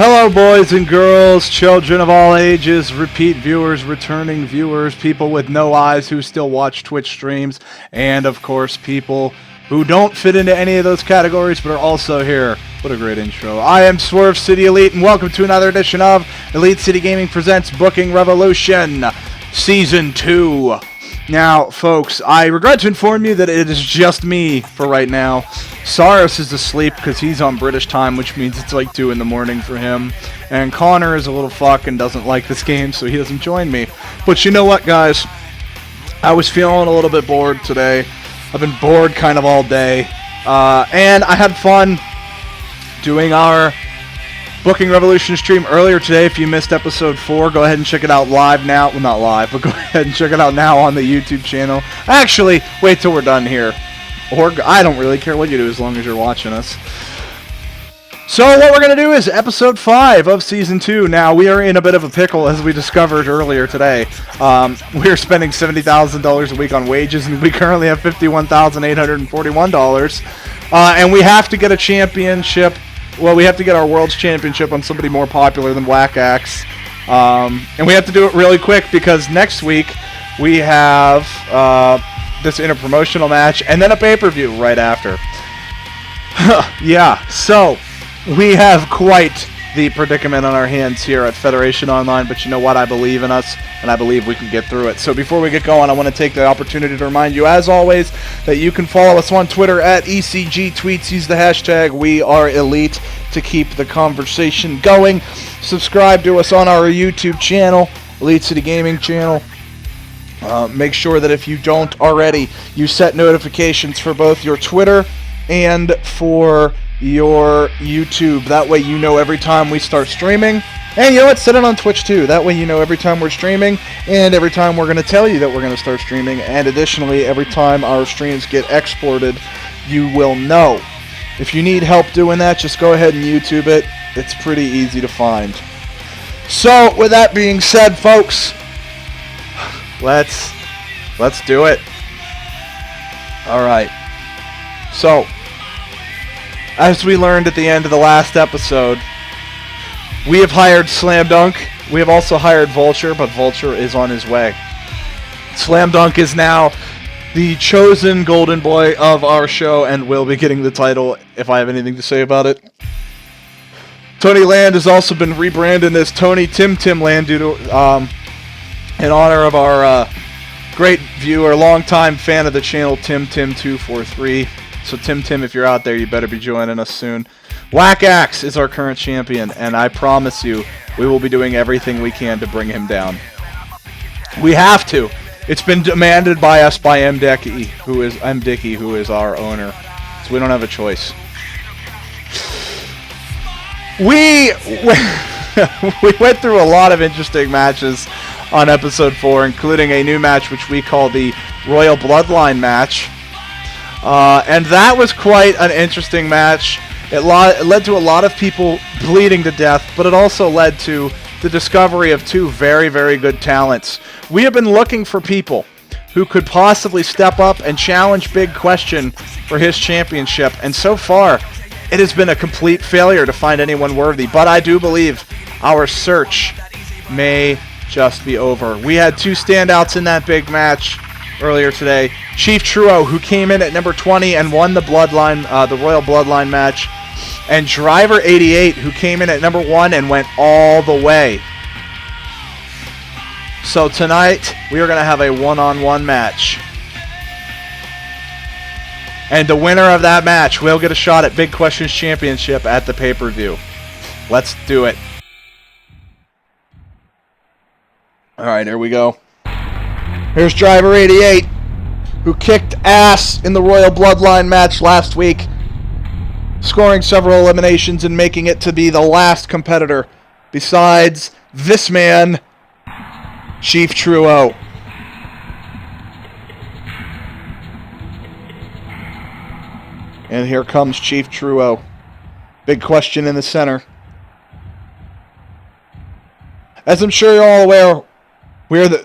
Hello, boys and girls, children of all ages, repeat viewers, returning viewers, people with no eyes who still watch Twitch streams, and of course, people who don't fit into any of those categories but are also here. What a great intro. I am Swerve City Elite, and welcome to another edition of Elite City Gaming Presents Booking Revolution Season 2. Now, folks, I regret to inform you that it is just me for right now. Saros is asleep because he's on British time, which means it's like 2 in the morning for him. And Connor is a little fuck and doesn't like this game, so he doesn't join me. But you know what, guys? I was feeling a little bit bored today. I've been bored kind of all day. And I had fun doing our Booking Revolution stream earlier today. If you missed episode 4, go ahead and check it out live now. Well, not live, but go ahead and check it out now on the YouTube channel. Actually, wait till we're done here. Or I don't really care what you do as long as you're watching us. So what we're going to do is episode 5 of Season 2. Now, we are in a bit of a pickle, as we discovered earlier today. We're spending $70,000 a week on wages, and we currently have $51,841. And we have to get a championship. Well, we have to get our World's Championship on somebody more popular than Whack Axe. And we have to do it really quick because next week we have this interpromotional match and then a pay-per-view right after. Yeah, so we have quite the predicament on our hands here at Federation Online, but you know what? I believe in us, and I believe we can get through it. So before we get going, I want to take the opportunity to remind you, as always, that you can follow us on Twitter at ECGTweets. Use the hashtag WeAreElite to keep the conversation going. Subscribe to us on our YouTube channel, Elite City Gaming channel. Make sure that if you don't already, you set notifications for both your Twitter and for your YouTube. That way you know every time we start streaming. And you know what? Set it on Twitch too. That way you know every time we're streaming and every time we're going to tell you that we're going to start streaming. And additionally, every time our streams get exported, you will know. If you need help doing that, just go ahead and YouTube it. It's pretty easy to find. So, with that being said, folks, let's do it. All right. So, as we learned at the end of the last episode, we have hired Slam Dunk. We have also hired Vulture, but Vulture is on his way. Slam Dunk is now the chosen golden boy of our show and will be getting the title if I have anything to say about it. Tony Land has also been rebranded as Tony Tim Land due to, in honor of our great viewer, longtime fan of the channel, Tim243. So Tim, if you're out there, you better be joining us soon. Whack Axe is our current champion, and I promise you, we will be doing everything we can to bring him down. We have to. It's been demanded by us by M. Dickey, who is our owner. So we don't have a choice. We went through a lot of interesting matches on episode 4, including a new match which we call the Royal Bloodline match. And that was quite an interesting match. It led to a lot of people bleeding to death, but it also led to the discovery of 2 very, very good talents. We have been looking for people who could possibly step up and challenge Big Question for his championship, and so far, it has been a complete failure to find anyone worthy, but I do believe our search may just be over. We had 2 standouts in that big match earlier today. Chief Truo, who came in at number 20 and won the Bloodline, the Royal Bloodline match, and Driver 88, who came in at number 1 and went all the way. So tonight, we are going to have a one-on-one match. And the winner of that match will get a shot at Big Question's championship at the pay-per-view. Let's do it. Alright, here we go. Here's Driver 88, who kicked ass in the Royal Bloodline match last week, scoring several eliminations and making it to be the last competitor besides this man, Chief Truo. And here comes Chief Truo. Big Question in the center. As I'm sure you're all aware,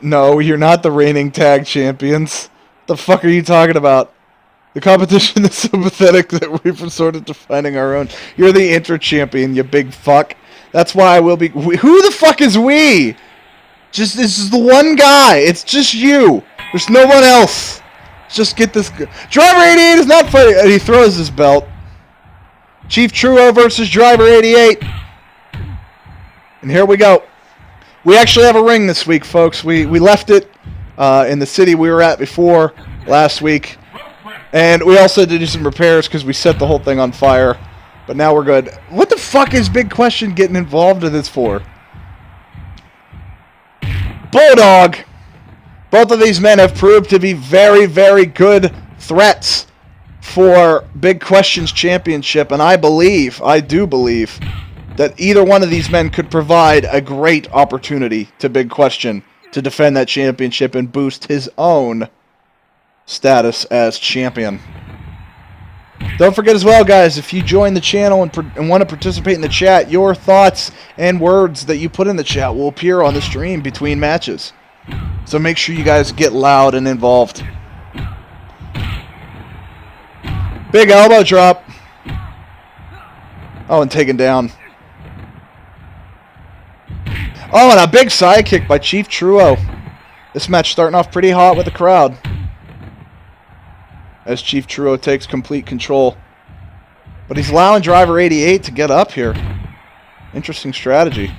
no, you're not the reigning tag champions. The fuck are you talking about? The competition is so pathetic that we've resorted to finding our own. You're the inter-champion, you big fuck. That's why I will be... Who the fuck is we? Just, this is the one guy. It's just you. There's no one else. Just get this... Driver 88 is not funny. And he throws his belt. Chief Truo versus Driver 88. And here we go. We actually have a ring this week, folks. We left it in the city we were at before last week. And we also had to do some repairs because we set the whole thing on fire. But now we're good. What the fuck is Big Question getting involved in this for? Bulldog. Both of these men have proved to be very, very good threats for Big Question's championship. And I do believe, that either one of these men could provide a great opportunity to Big Question to defend that championship and boost his own status as champion. Don't forget as well, guys, if you join the channel and want to participate in the chat, your thoughts and words that you put in the chat will appear on the stream between matches. So make sure you guys get loud and involved. Big elbow drop. Oh, and taken down. Oh, and a big side kick by Chief Truo. This match starting off pretty hot with the crowd. As Chief Truo takes complete control. But he's allowing Driver 88 to get up here. Interesting strategy.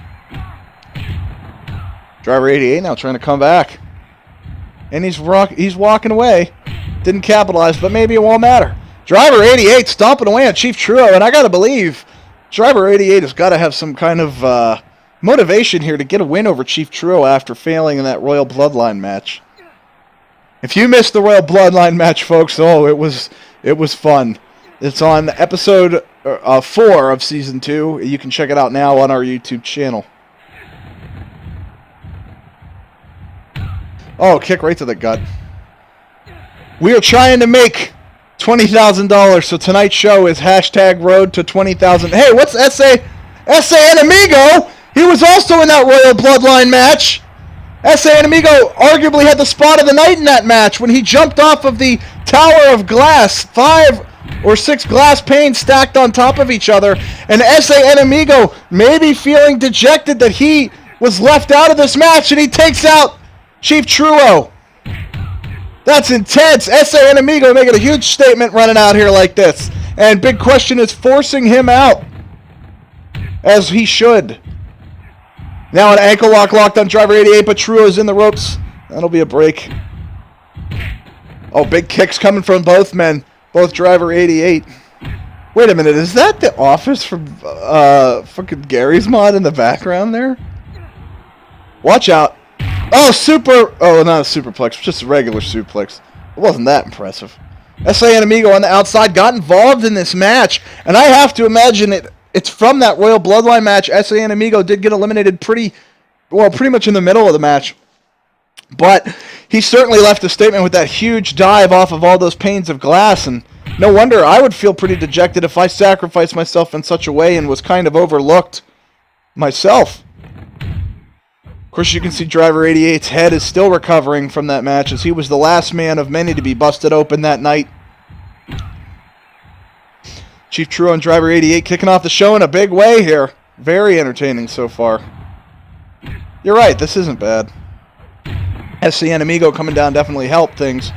Driver 88 now trying to come back. And he's walking away. Didn't capitalize, but maybe it won't matter. Driver 88 stomping away on Chief Truo. And I got to believe Driver 88 has got to have some kind of motivation here to get a win over Chief Truo after failing in that Royal Bloodline match. If you missed the Royal Bloodline match, folks, oh, it was fun. It's on episode 4 of Season 2. You can check it out now on our YouTube channel. Oh, kick right to the gut. We are trying to make $20,000, so tonight's show is hashtag road to 20,000. Hey, what's S.A. Enemigo? He was also in that Royal Bloodline match. S.A. Enemigo arguably had the spot of the night in that match when he jumped off of the tower of glass. 5 or 6 glass panes stacked on top of each other. And S.A. Enemigo maybe feeling dejected that he was left out of this match, and he takes out Chief Truo. That's intense. S.A. Enemigo making a huge statement running out here like this. And Big Question is forcing him out. As he should. Now an ankle lock locked on Driver 88, but Truo's in the ropes. That'll be a break. Oh, big kicks coming from both men. Both Driver 88. Wait a minute, is that the office from fucking Gary's mod in the background there? Watch out. Oh, oh, not a superplex, just a regular suplex. It wasn't that impressive. S.A. Enemigo on the outside got involved in this match, and I have to imagine it's from that Royal Bloodline match. S.A. Enemigo did get eliminated pretty much in the middle of the match. But he certainly left a statement with that huge dive off of all those panes of glass, and no wonder I would feel pretty dejected if I sacrificed myself in such a way and was kind of overlooked myself. Of course, you can see Driver 88's head is still recovering from that match, as he was the last man of many to be busted open that night. Chief Truo and Driver 88 kicking off the show in a big way here. Very entertaining so far. You're right, this isn't bad. S.A. Enemigo coming down definitely helped things.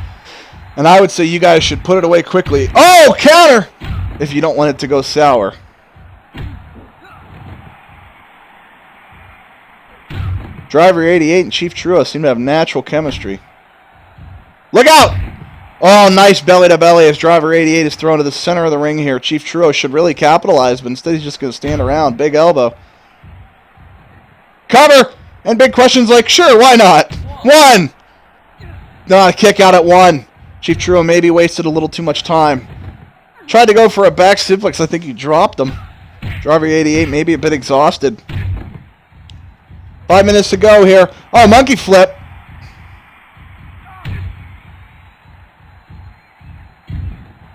And I would say you guys should put it away quickly. Oh, counter! If you don't want it to go sour. Driver 88 and Chief Truo seem to have natural chemistry. Look out! Oh, nice belly-to-belly as Driver 88 is thrown to the center of the ring here. Chief Truo should really capitalize, but instead he's just going to stand around. Big elbow. Cover! And Big Question's like, sure, why not? 1! No, a kick out at 1. Chief Truo maybe wasted a little too much time. Tried to go for a back suplex. I think he dropped him. Driver 88 maybe a bit exhausted. 5 minutes to go here. Oh, monkey flip.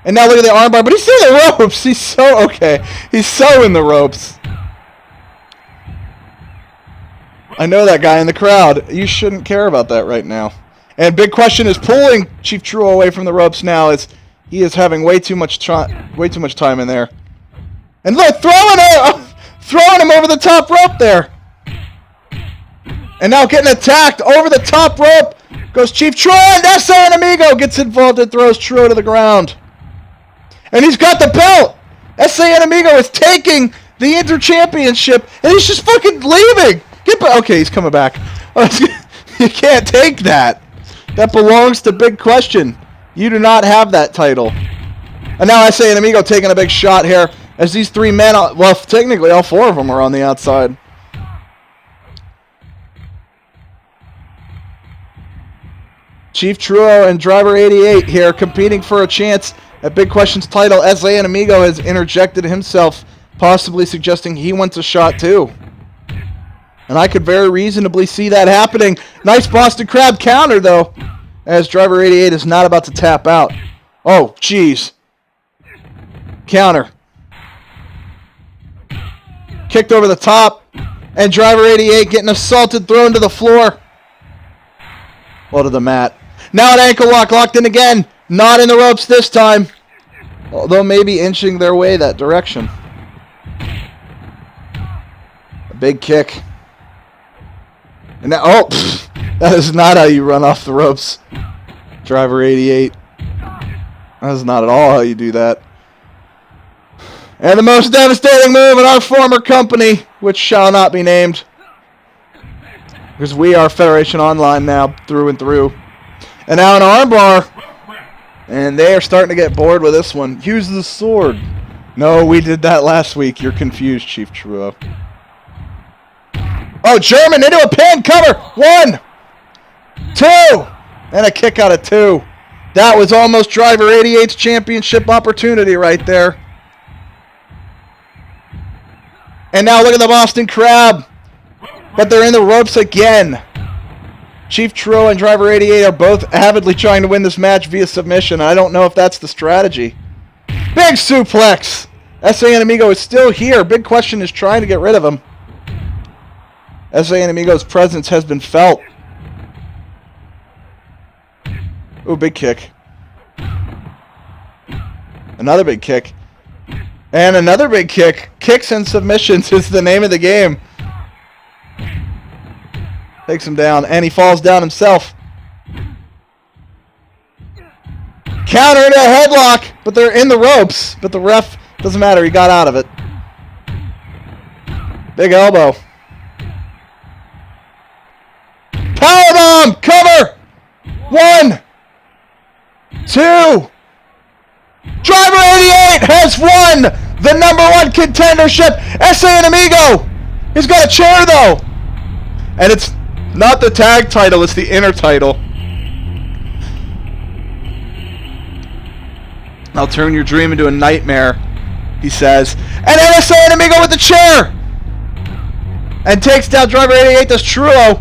And now look at the armbar, but he's in the ropes. He's so, okay. He's so in the ropes. I know that guy in the crowd. You shouldn't care about that right now. And Big Question is pulling Chief Truo away from the ropes now, as he is having way too much time in there. And look, Throwing him over the top rope there. And now getting attacked over the top rope goes Chief Truo, and S.A. Enemigo gets involved and throws Truo to the ground. And he's got the belt. S.A. Enemigo is taking the Inter Championship, and he's just fucking leaving. Okay, he's coming back. You can't take that. That belongs to Big Question. You do not have that title. And now S.A. Enemigo taking a big shot here as these three men, well, technically all four of them are on the outside. Chief Truo and Driver 88 here competing for a chance at Big Question's title. S.A. Enemigo has interjected himself, possibly suggesting he wants a shot too. And I could very reasonably see that happening. Nice Boston Crab counter though, as Driver 88 is not about to tap out. Oh, jeez. Counter. Kicked over the top, and Driver 88 getting assaulted, thrown to the floor. Well, to the mat. Now an ankle lock, locked in again. Not in the ropes this time, although maybe inching their way that direction. A big kick. And now, oh, that is not how you run off the ropes, Driver 88. That is not at all how you do that. And the most devastating move in our former company, which shall not be named, because we are Federation Online now, through and through. And now an armbar, and they are starting to get bored with this one. Use the sword. No, we did that last week. You're confused, Chief Truo. Oh, German into a pin cover. 1, 2, and a kick out of 2. That was almost Driver 88's championship opportunity right there. And now look at the Boston Crab. But they're in the ropes again. Chief Truo and Driver 88 are both avidly trying to win this match via submission. I don't know if that's the strategy. Big suplex. S.A. Enemigo is still here. Big Question is trying to get rid of him. S.A. Enemigo's presence has been felt. Ooh, big kick. Another big kick. And another big kick. Kicks and submissions is the name of the game. Takes him down, and he falls down himself. Counter into a headlock, but they're in the ropes. But the ref, doesn't matter, he got out of it. Big elbow. Powerbomb! Cover! 1, 2. Driver 88 has won the #1 contendership. S.A. Enemigo. He's got a chair though. And it's not the tag title, it's the inner title. I'll turn your dream into a nightmare, he says. And then S.A. Enemigo with the chair. And takes down Driver 88, does Truo.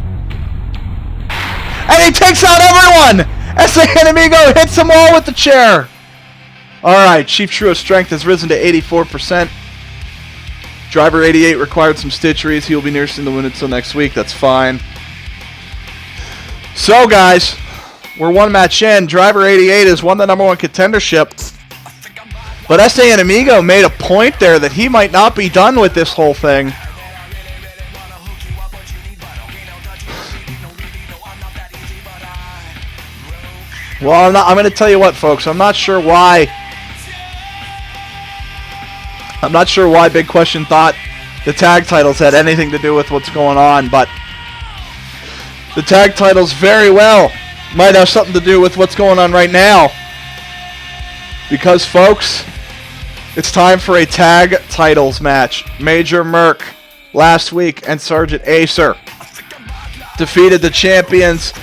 And he takes out everyone. S.A. Enemigo hits them all with the chair. Alright, Chief Truo's strength has risen to 84%. Driver 88 required some stitcheries. He'll be nursing the wound until next week. That's fine. So, guys, we're one match in. Driver 88 has won the #1 contendership. But S.A. Enemigo made a point there that he might not be done with this whole thing. Well, I'm going to tell you what, folks. I'm not sure why Big Question thought the tag titles had anything to do with what's going on, but the tag titles very well might have something to do with what's going on right now. Because, folks, it's time for a tag titles match. Major Merc last week and Sergeant Acer defeated the champions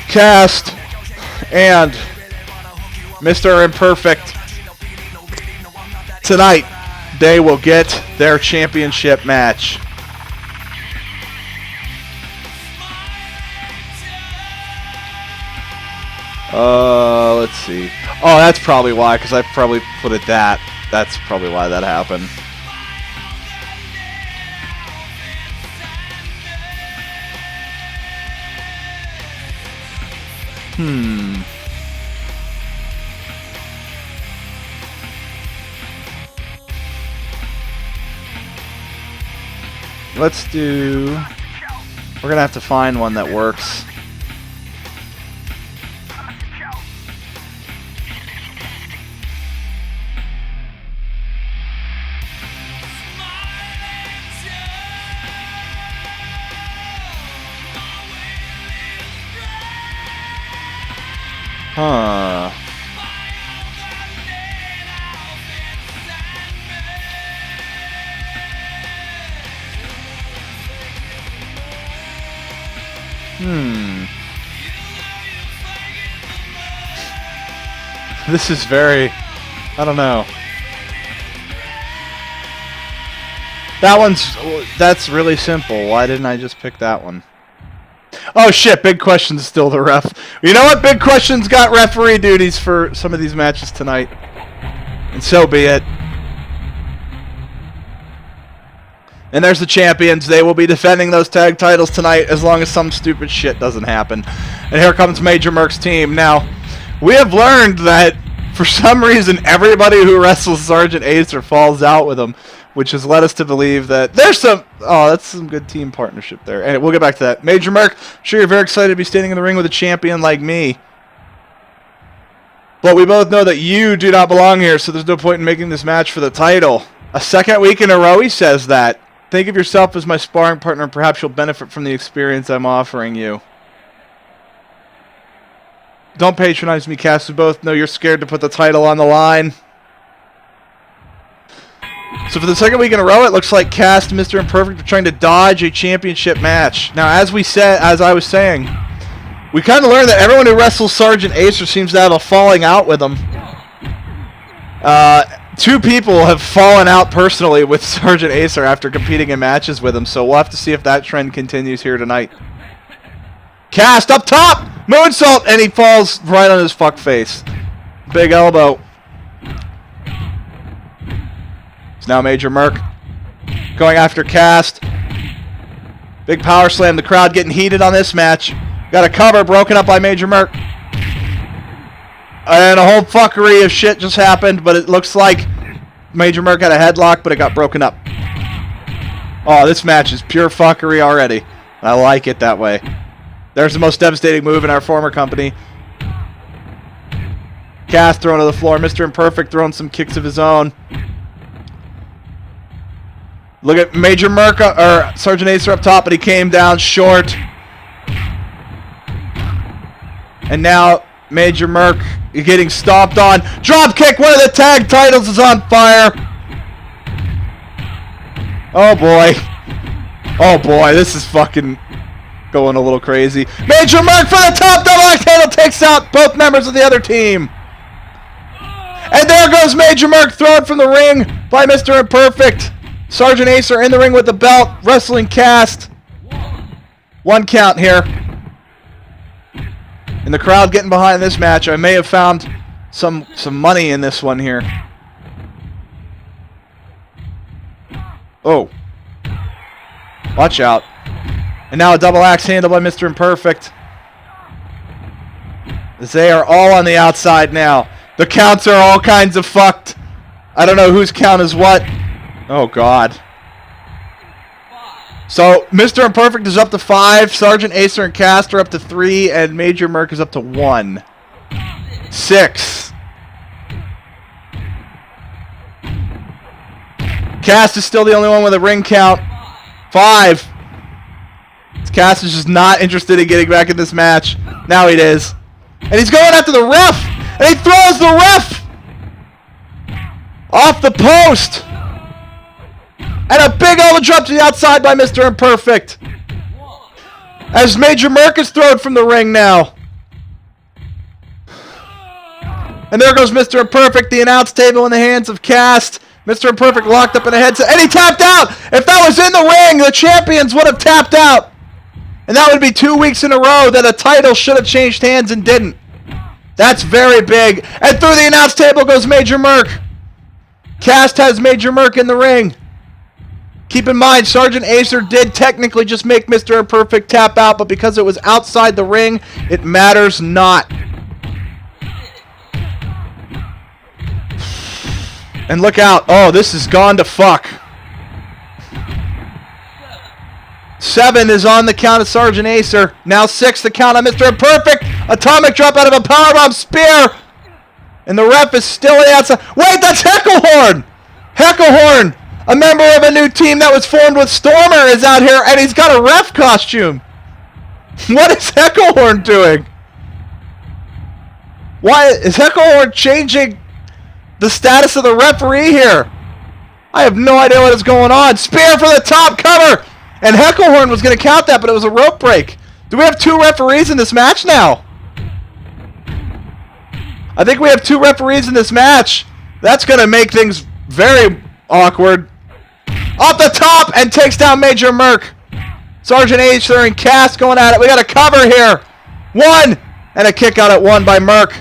Cast and Mr. Imperfect. Tonight, they will get their championship match. Let's see. Oh, that's probably why, because I probably put it that. That's probably why that happened. let's do... We're gonna have to find one that works. Huh. This is very... I don't know. That's really simple. Why didn't I just pick that one? Oh shit, Big Question's still the ref. You know what? Big Question's got referee duties for some of these matches tonight. And so be it. And there's the champions. They will be defending those tag titles tonight as long as some stupid shit doesn't happen. And here comes Major Merc's team. Now, we have learned that for some reason everybody who wrestles Sergeant Acer falls out with him, which has led us to believe that there's some... Oh, that's some good team partnership there. And we'll get back to that. Major Merc, I'm sure you're very excited to be standing in the ring with a champion like me. But we both know that you do not belong here, so there's no point in making this match for the title. A second week in a row he says that. Think of yourself as my sparring partner, and perhaps you'll benefit from the experience I'm offering you. Don't patronize me, Cass. We both know you're scared to put the title on the line. So for the second week in a row, it looks like Cass and Mr. Imperfect are trying to dodge a championship match. Now, as I was saying, we kind of learned that everyone who wrestles Sergeant Acer seems to have a falling out with him. Two people have fallen out personally with Sergeant Acer after competing in matches with him, so we'll have to see if that trend continues here tonight. Cast up top! Moonsault! And he falls right on his fuck face. Big elbow. It's now Major Merc going after Cast. Big power slam. The crowd getting heated on this match. Got a cover broken up by Major Merc. And a whole fuckery of shit just happened, but it looks like Major Merc had a headlock, but it got broken up. Oh, this match is pure fuckery already. I like it that way. There's the most devastating move in our former company. Cass thrown to the floor. Mr. Imperfect throwing some kicks of his own. Look at Major Merc, or Sergeant Acer up top, but he came down short. And now Major Merc is getting stomped on. Drop kick, one of the tag titles is on fire. Oh boy. Oh boy, this is fucking going a little crazy. Major Merc for the top double axe handle takes out both members of the other team. And there goes Major Merc, thrown from the ring by Mr. Imperfect. Sergeant Acer in the ring with the belt, wrestling Cast. One count here. And the crowd getting behind this match. I may have found some money in this one here. Oh. Watch out. And now a double axe handle by Mr. Imperfect. They are all on the outside now. The counts are all kinds of fucked. I don't know whose count is what. Oh, God. So, Mr. Imperfect is up to 5. Sergeant Acer and Cast are up to 3. And Major Merc is up to 1. 6. Cast is still the only one with a ring count. 5. Cass is just not interested in getting back in this match. Now he is. And he's going after the ref! And he throws the ref! Off the post! And a big elbow drop to the outside by Mr. Imperfect. As Major Merc is thrown from the ring now. And there goes Mr. Imperfect, the announce table in the hands of Cast. Mr. Imperfect locked up in a headset. And he tapped out! If that was in the ring, the champions would have tapped out. And that would be 2 weeks in a row that a title should have changed hands and didn't. That's very big. And through the announce table goes Major Merc. Cast has Major Merc in the ring. Keep in mind, Sergeant Acer did technically just make Mr. Imperfect tap out, but because it was outside the ring, it matters not. And look out. Oh, this has gone to fuck. 7 is on the count of Sergeant Acer. Now 6 the count on Mr. Imperfect. Atomic drop out of a powerbomb spear. And the ref is still on the outside. Wait, that's Hecklehorn! Hecklehorn, a member of a new team that was formed with Stormer, is out here, and he's got a ref costume. What is Hecklehorn doing? Why is Hecklehorn changing the status of the referee here? I have no idea what is going on. Spear for the top cover! And Hecklehorn was going to count that, but it was a rope break. Do we have 2 referees in this match now? I think we have 2 referees in this match. That's going to make things very awkward. Off the top and takes down Major Merc. Sergeant Acer and Cass going at it. We got a cover here. 1. And a kick out at 1 by Merc.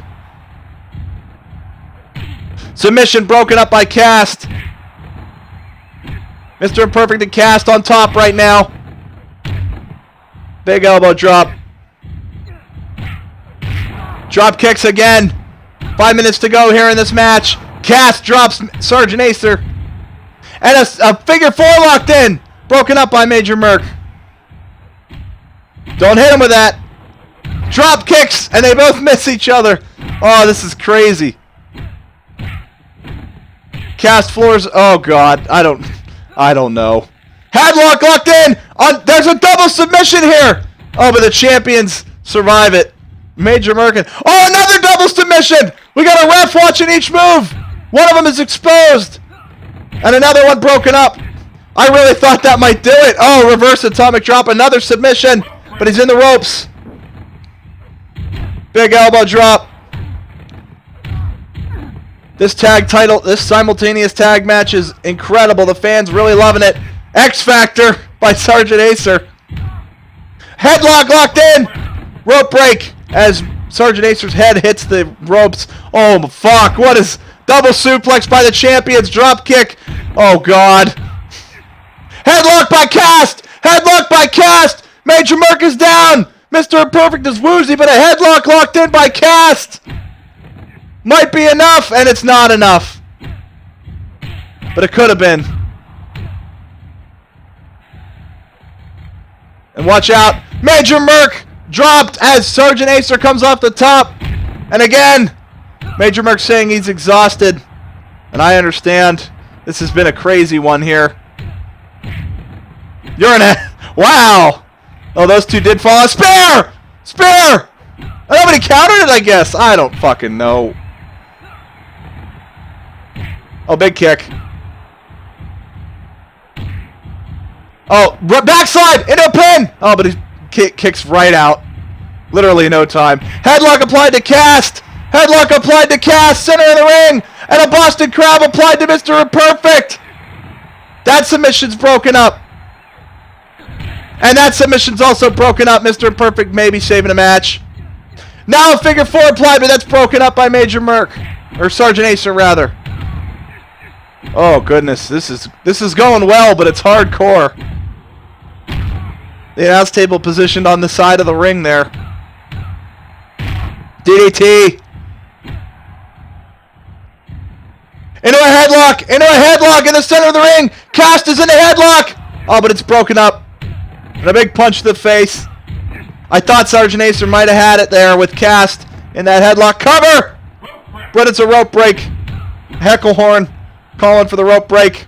Submission broken up by Cast. Mr. Imperfect and Cast on top right now. Big elbow drop. Drop kicks again. 5 minutes to go here in this match. Cast drops Sergeant Acer. And a figure 4 locked in. Broken up by Major Merc. Don't hit him with that. Drop kicks, and they both miss each other. Oh, this is crazy. Cast floors. Oh, God. I don't know. Headlock locked in. There's a double submission here. Oh, but the champions survive it. Major Merkin. Oh, another double submission. We got a ref watching each move. One of them is exposed. And another one broken up. I really thought that might do it. Oh, reverse atomic drop. Another submission. But he's in the ropes. Big elbow drop. This simultaneous tag match is incredible. The fans really loving it. X Factor by Sergeant Acer. Headlock locked in. Rope break as Sergeant Acer's head hits the ropes. Oh, fuck. What is... Double suplex by the champions. Drop kick. Oh, God. Headlock by Cast. Headlock by Cast. Major Merc is down. Mr. Imperfect is woozy, but a headlock locked in by Cast. Might be enough, and it's not enough. But it could have been. And watch out. Major Merc dropped as Sergeant Acer comes off the top. And again, Major Merc saying he's exhausted. And I understand. This has been a crazy one here. You're in a... Wow! Oh, those two did fall. Spear! Spear! Nobody countered it, I guess. I don't fucking know. Oh, big kick. Oh, backslide into a pin! Oh, but he kicks right out. Literally no time. Headlock applied to Cast. Headlock applied to Cast. Center of the ring. And a Boston Crab applied to Mr. Imperfect. That submission's broken up. And that submission's also broken up. Mr. Imperfect maybe saving a match. Now a figure 4 applied, but that's broken up by Major Merc. Or Sergeant Acer, rather. Oh, goodness. This is going well, but it's hardcore. The announce table positioned on the side of the ring there. DDT. Into a headlock. Into a headlock in the center of the ring. Cast is in the headlock. Oh, but it's broken up. And a big punch to the face. I thought Sergeant Acer might have had it there with Cast in that headlock. Cover! But it's a rope break. Hecklehorn calling for the rope break.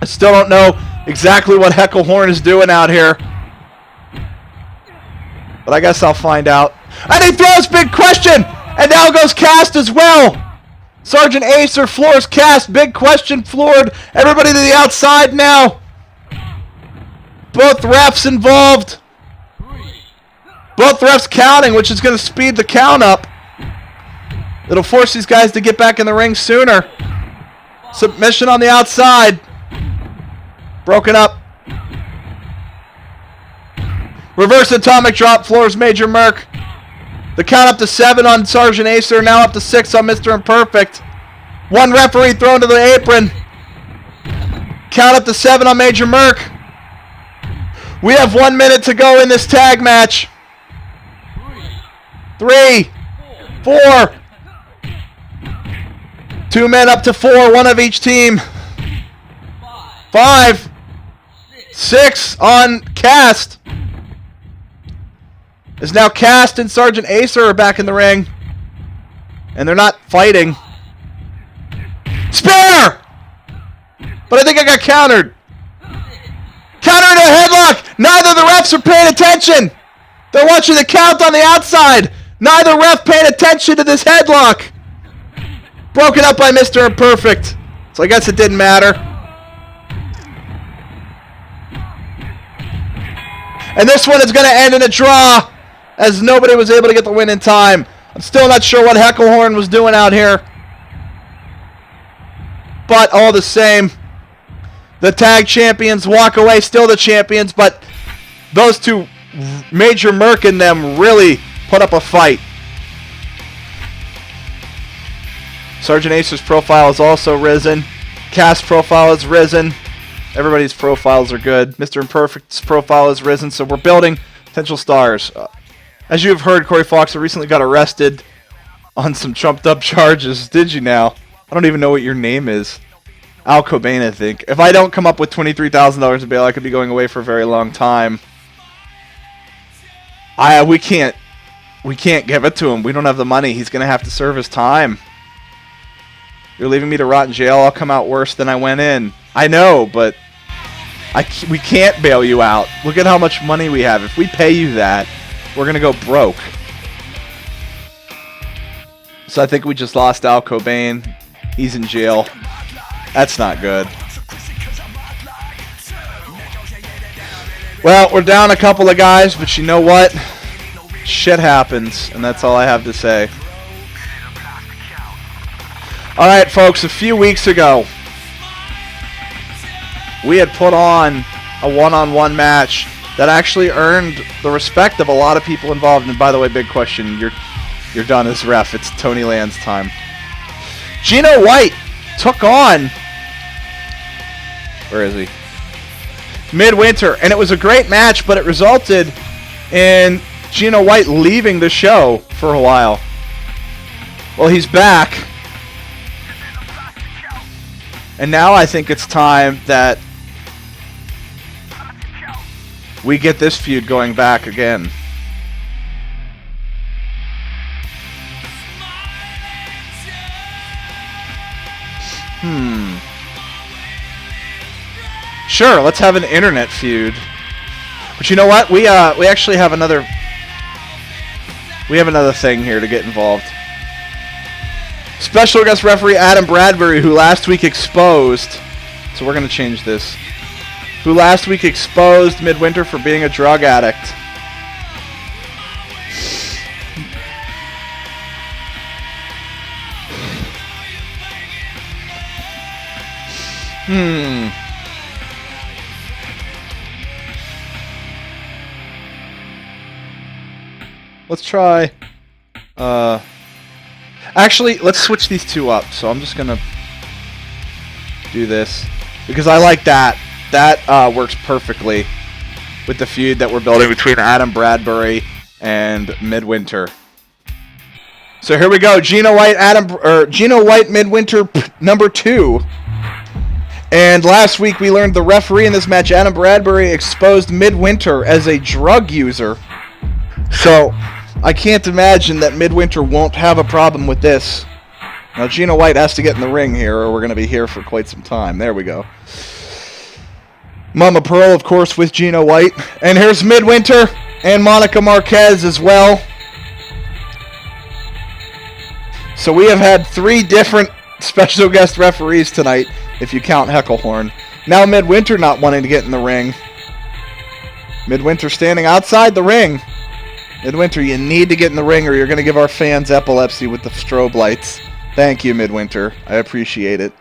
I still don't know exactly what Hecklehorn is doing out here. But I guess I'll find out. And he throws big question! And now goes Cast as well. Sergeant Acer floors Cast. Big question floored. Everybody to the outside now. Both refs involved. Both refs counting, which is going to speed the count up. It'll force these guys to get back in the ring sooner. Submission on the outside. Broken up. Reverse atomic drop floors Major Merc. The count up to 7 on Sergeant Acer. Now up to 6 on Mr. Imperfect. One referee thrown to the apron. Count up to 7 on Major Merc. We have 1 minute to go in this tag match. 3, 4. 2 men up to 4, 1 of each team. 5, 6 on Cast. Is now Cast and Sergeant Acer are back in the ring. And they're not fighting. Spear! But I think I got countered. Counter into a headlock! Neither of the refs are paying attention! They're watching the count on the outside! Neither ref paying attention to this headlock! Broken up by Mr. Imperfect. So I guess it didn't matter. And this one is going to end in a draw, as nobody was able to get the win in time. I'm still not sure what Hecklehorn was doing out here. But all the same, the tag champions walk away, still the champions, but those two, Major Merc and them, really put up a fight. Sergeant Acer's profile has also risen. Cast profile has risen. Everybody's profiles are good. Mr. Imperfect's profile has risen, so we're building potential stars. As you have heard, Corey Fox recently got arrested on some trumped-up charges. Did you now? I don't even know what your name is. Al Cobain, I think. If I don't come up with $23,000 in bail, I could be going away for a very long time. We can't give it to him. We don't have the money. He's going to have to serve his time. You're leaving me to rot in jail. I'll come out worse than I went in. I know, but we can't bail you out. Look at how much money we have. If we pay you that, we're going to go broke. So I think we just lost Al Cobain. He's in jail. That's not good. Well, we're down a couple of guys, but you know what? Shit happens, and that's all I have to say. Alright, folks, a few weeks ago, we had put on a one-on-one match that actually earned the respect of a lot of people involved. And by the way, big question, you're done as ref. It's Tony Land's time. Gino White took on, where is he? Midwinter, and it was a great match, but it resulted in Gino White leaving the show for a while. Well, he's back. And now I think it's time that we get this feud going back again. Sure, let's have an internet feud. But you know what? We actually have another thing here to get involved. Special guest referee Adam Bradbury, who last week exposed, so we're going to change this, who last week exposed Midwinter for being a drug addict. Let's try, actually, let's switch these two up. So I'm just going to do this because I like that. That works perfectly with the feud that we're building between Adam Bradbury and Midwinter. So here we go. Gino White Midwinter number 2. And last week we learned the referee in this match, Adam Bradbury, exposed Midwinter as a drug user. So I can't imagine that Midwinter won't have a problem with this. Now Gino White has to get in the ring here or we're going to be here for quite some time. There we go. Mama Pearl, of course, with Gino White. And here's Midwinter and Monica Marquez as well. So we have had 3 different special guest referees tonight, if you count Hecklehorn. Now Midwinter not wanting to get in the ring. Midwinter standing outside the ring. Midwinter, you need to get in the ring or you're going to give our fans epilepsy with the strobe lights. Thank you, Midwinter. I appreciate it.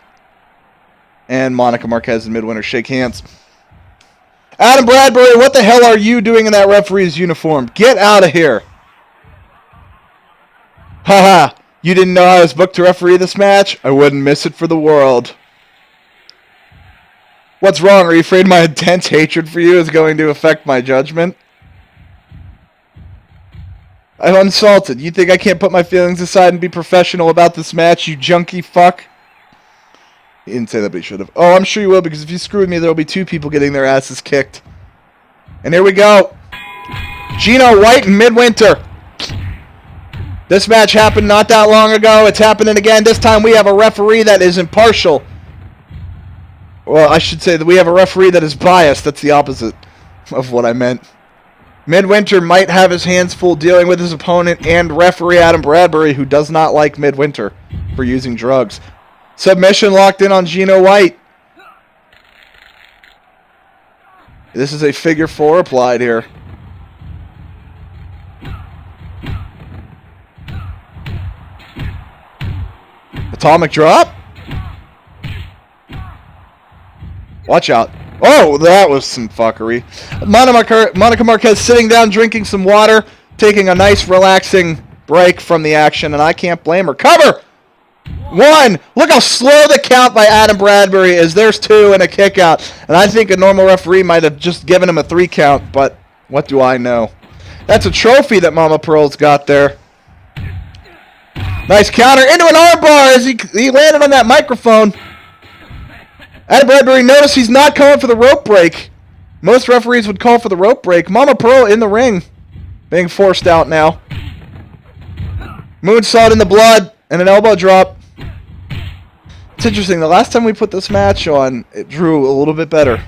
And Monica Marquez and Midwinter shake hands. Adam Bradbury, what the hell are you doing in that referee's uniform? Get out of here. Haha, you didn't know I was booked to referee this match? I wouldn't miss it for the world. What's wrong? Are you afraid my intense hatred for you is going to affect my judgment? I'm insulted. You think I can't put my feelings aside and be professional about this match, you junkie fuck? He didn't say that, but he should have. Oh, I'm sure you will, because if you screw with me, there will be 2 people getting their asses kicked. And here we go. Gino White and Midwinter. This match happened not that long ago. It's happening again. This time we have a referee that is impartial. Well, I should say that we have a referee that is biased. That's the opposite of what I meant. Midwinter might have his hands full dealing with his opponent and referee Adam Bradbury, who does not like Midwinter for using drugs. Submission locked in on Gino White. This is a figure 4 applied here. Atomic drop. Watch out. Oh, that was some fuckery. Monica Marquez sitting down, drinking some water, taking a nice relaxing break from the action, and I can't blame her. Cover! 1. Look how slow the count by Adam Bradbury is. There's 2 and a kick out. And I think a normal referee might have just given him a 3 count, but what do I know? That's a trophy that Mama Pearl's got there. Nice counter into an armbar as he landed on that microphone. Adam Bradbury, notice he's not calling for the rope break. Most referees would call for the rope break. Mama Pearl in the ring, being forced out now. Moonsault in the blood and an elbow drop. It's interesting. The last time we put this match on, it drew a little bit better.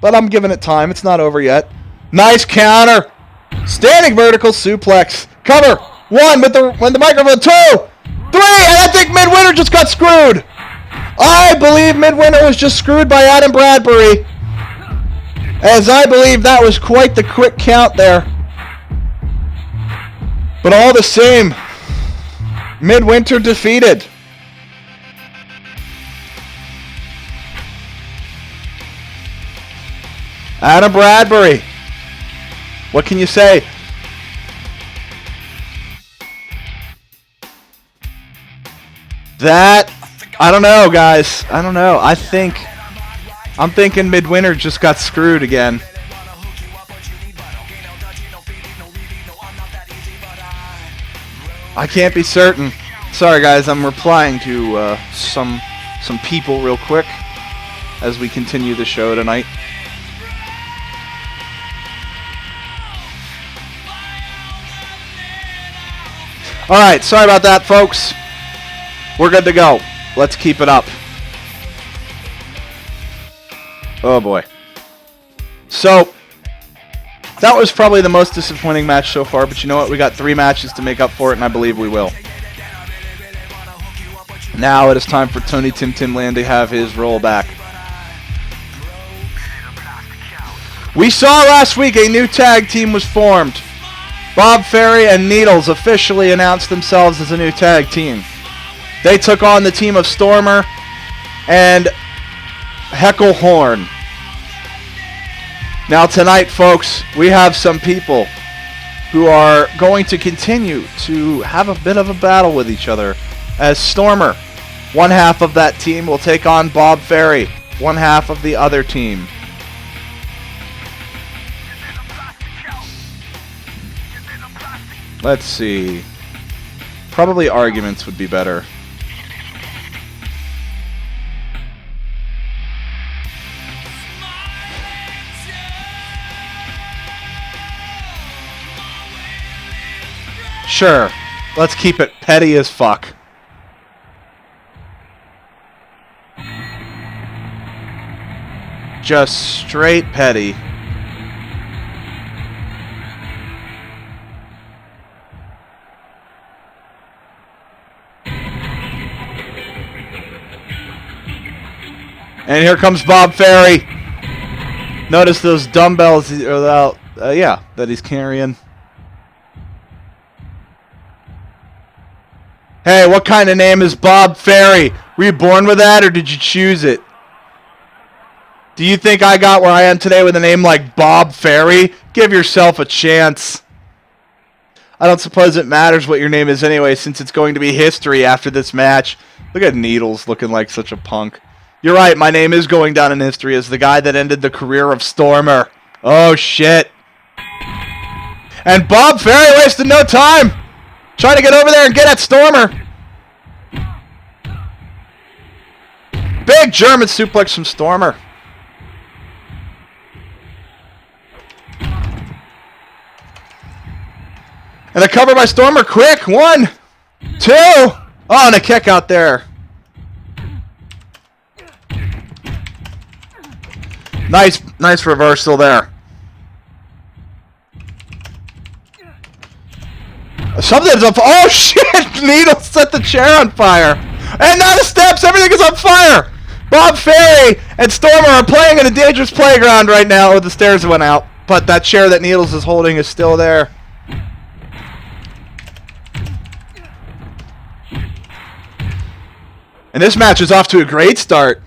But I'm giving it time. It's not over yet. Nice counter. Standing vertical suplex. Cover. 1 with the microphone. 2, 3, and I think Midwinter just got screwed. I believe Midwinter was just screwed by Adam Bradbury, as I believe that was quite the quick count there. But all the same, Midwinter defeated. Adam Bradbury. What can you say? That, I don't know, guys. I don't know. I'm thinking Midwinter just got screwed again. I can't be certain. Sorry, guys. I'm replying to some people real quick as we continue the show tonight. All right. Sorry about that, folks. We're good to go. Let's keep it up. Oh boy. So, that was probably the most disappointing match so far, but you know what? We got 3 matches to make up for it, and I believe we will. Now it is time for Tony Tim Timland to have his roll back. We saw last week a new tag team was formed. Bob Ferry and Needles officially announced themselves as a new tag team. They took on the team of Stormer and Heckle Horn. Now tonight, folks, we have some people who are going to continue to have a bit of a battle with each other, as Stormer, one half of that team, will take on Bob Ferry, one half of the other team. Let's see. Probably arguments would be better. Sure, let's keep it petty as fuck. Just straight petty. And here comes Bob Ferry. Notice those dumbbells that he's carrying. Hey, what kind of name is Bob Ferry? Were you born with that, or did you choose it? Do you think I got where I am today with a name like Bob Ferry? Give yourself a chance. I don't suppose it matters what your name is anyway, since it's going to be history after this match. Look at Needles looking like such a punk. You're right, my name is going down in history as the guy that ended the career of Stormer. Oh, shit. And Bob Ferry wasted no time trying to get over there and get at Stormer. Big German suplex from Stormer. And a cover by Stormer, quick. 1, 2. Oh, and a kick out there. Nice reversal there. Something's up. Oh shit! Needle set the chair on fire. And now the steps, everything is on fire. Bob Ferry and Stormer are playing in a dangerous playground right now. Oh, the stairs went out, but that chair that Needles is holding is still there. And this match is off to a great start.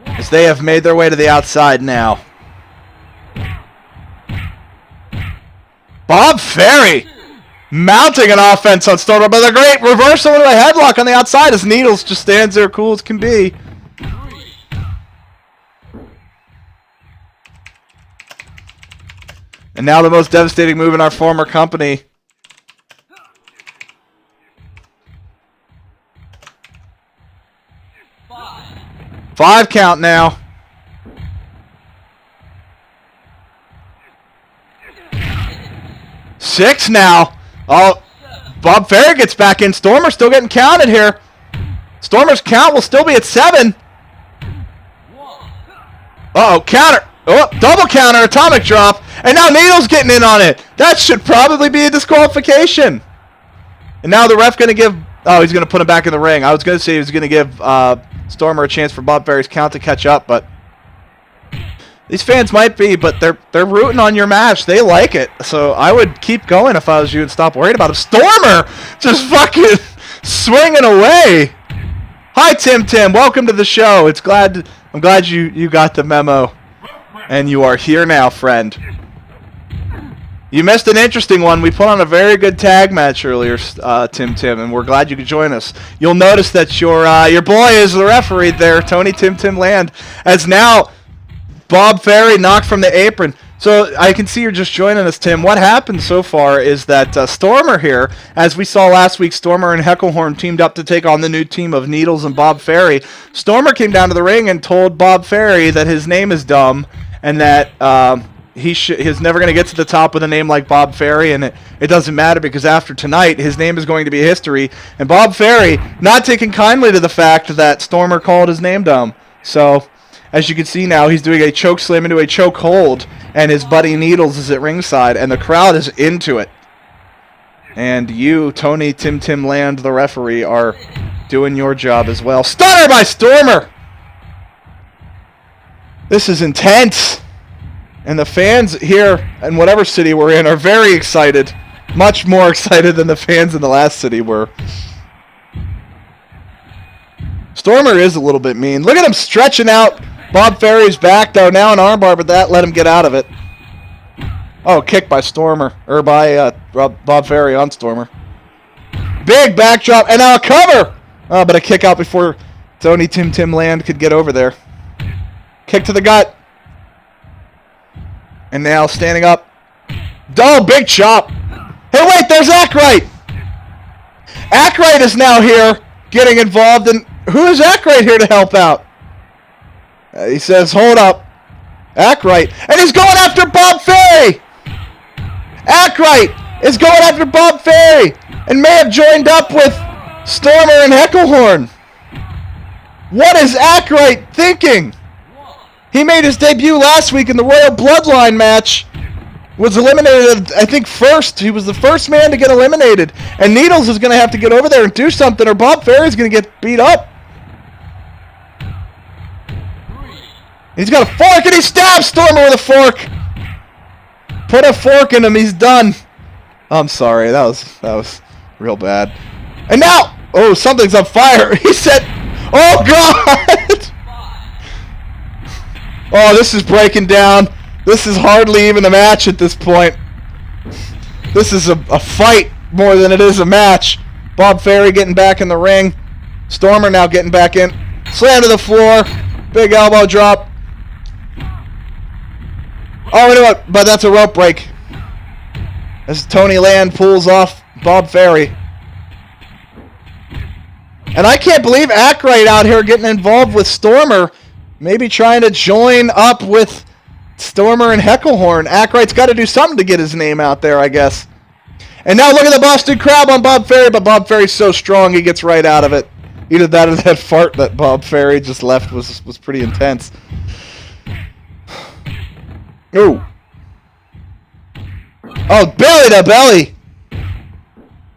As they have made their way to the outside now. Bob Ferry mounting an offense on Stormer, but a great reversal into a headlock on the outside as Needles just stands there cool as can be. And now the most devastating move in our former company. Five count now. 6 now. Oh, Bob Ferry gets back in. Stormer's still getting counted here. Stormer's count will still be at 7. Uh-oh, counter. Oh, double counter, atomic drop. And now Needle's getting in on it. That should probably be a disqualification. And now the ref going to give... Oh, he's going to put him back in the ring. I was going to say he was going to give Stormer a chance for Bob Ferry's count to catch up, but... These fans might be, but they're rooting on your match. They like it. So I would keep going if I was you and stop worrying about him. Stormer just fucking swinging away. Hi, Tim. Welcome to the show. I'm glad you got the memo. And you are here now, friend. You missed an interesting one. We put on a very good tag match earlier, Tim, and we're glad you could join us. You'll notice that your boy is the referee there, Tony Tim Land, as now Bob Ferry knocked from the apron. So I can see you're just joining us, Tim. What happened so far is that Stormer here, as we saw last week, Stormer and Heckelhorn teamed up to take on the new team of Needles and Bob Ferry. Stormer came down to the ring and told Bob Ferry that his name is dumb and that he's never going to get to the top with a name like Bob Ferry, and it doesn't matter because after tonight, his name is going to be history. And Bob Ferry not taking kindly to the fact that Stormer called his name dumb. So, as you can see now, he's doing a choke slam into a choke hold, and his buddy Needles is at ringside, and the crowd is into it. And you, Tony Tim Land, the referee, are doing your job as well. Stunner by Stormer! This is intense. And the fans here in whatever city we're in are very excited. Much more excited than the fans in the last city were. Stormer is a little bit mean. Look at him stretching out Bob Ferry's back, though. Now an armbar, but that let him get out of it. Oh, kick by Stormer. Or by Bob Ferry on Stormer. Big backdrop, and now a cover! Oh, but a kick out before Tony Tim Land could get over there. Kick to the gut. And now standing up. Oh, big chop. Hey, wait, there's Ackright. Ackright is now here getting involved. And who is Ackright here to help out? He says, hold up. Ackright. And he's going after Bob Ferry. Ackright is going after Bob Ferry. And may have joined up with Stormer and Heckelhorn. What is Ackright thinking? He made his debut last week in the Royal Bloodline match. Was eliminated, I think, first. He was the first man to get eliminated. And Needles is going to have to get over there and do something, or Bob Ferry's going to get beat up. He's got a fork, and he stabs Stormer with a fork. Put a fork in him. He's done. I'm sorry. That was real bad. And now, oh, something's on fire. He said, oh, God. Oh, this is breaking down. This is hardly even a match at this point. This is a fight more than it is a match. Bob Ferry getting back in the ring. Stormer now getting back in. Slam to the floor. Big elbow drop. Oh, you know what? But that's a rope break. As Tony Land pulls off Bob Ferry. And I can't believe Ackright out here getting involved with Stormer. Maybe trying to join up with Stormer and Hecklehorn. Ackright's got to do something to get his name out there, I guess. And now look at the Boston Crab on Bob Ferry, but Bob Ferry's so strong he gets right out of it. Either that or that fart that Bob Ferry just left was pretty intense. Ooh. Oh, belly to belly.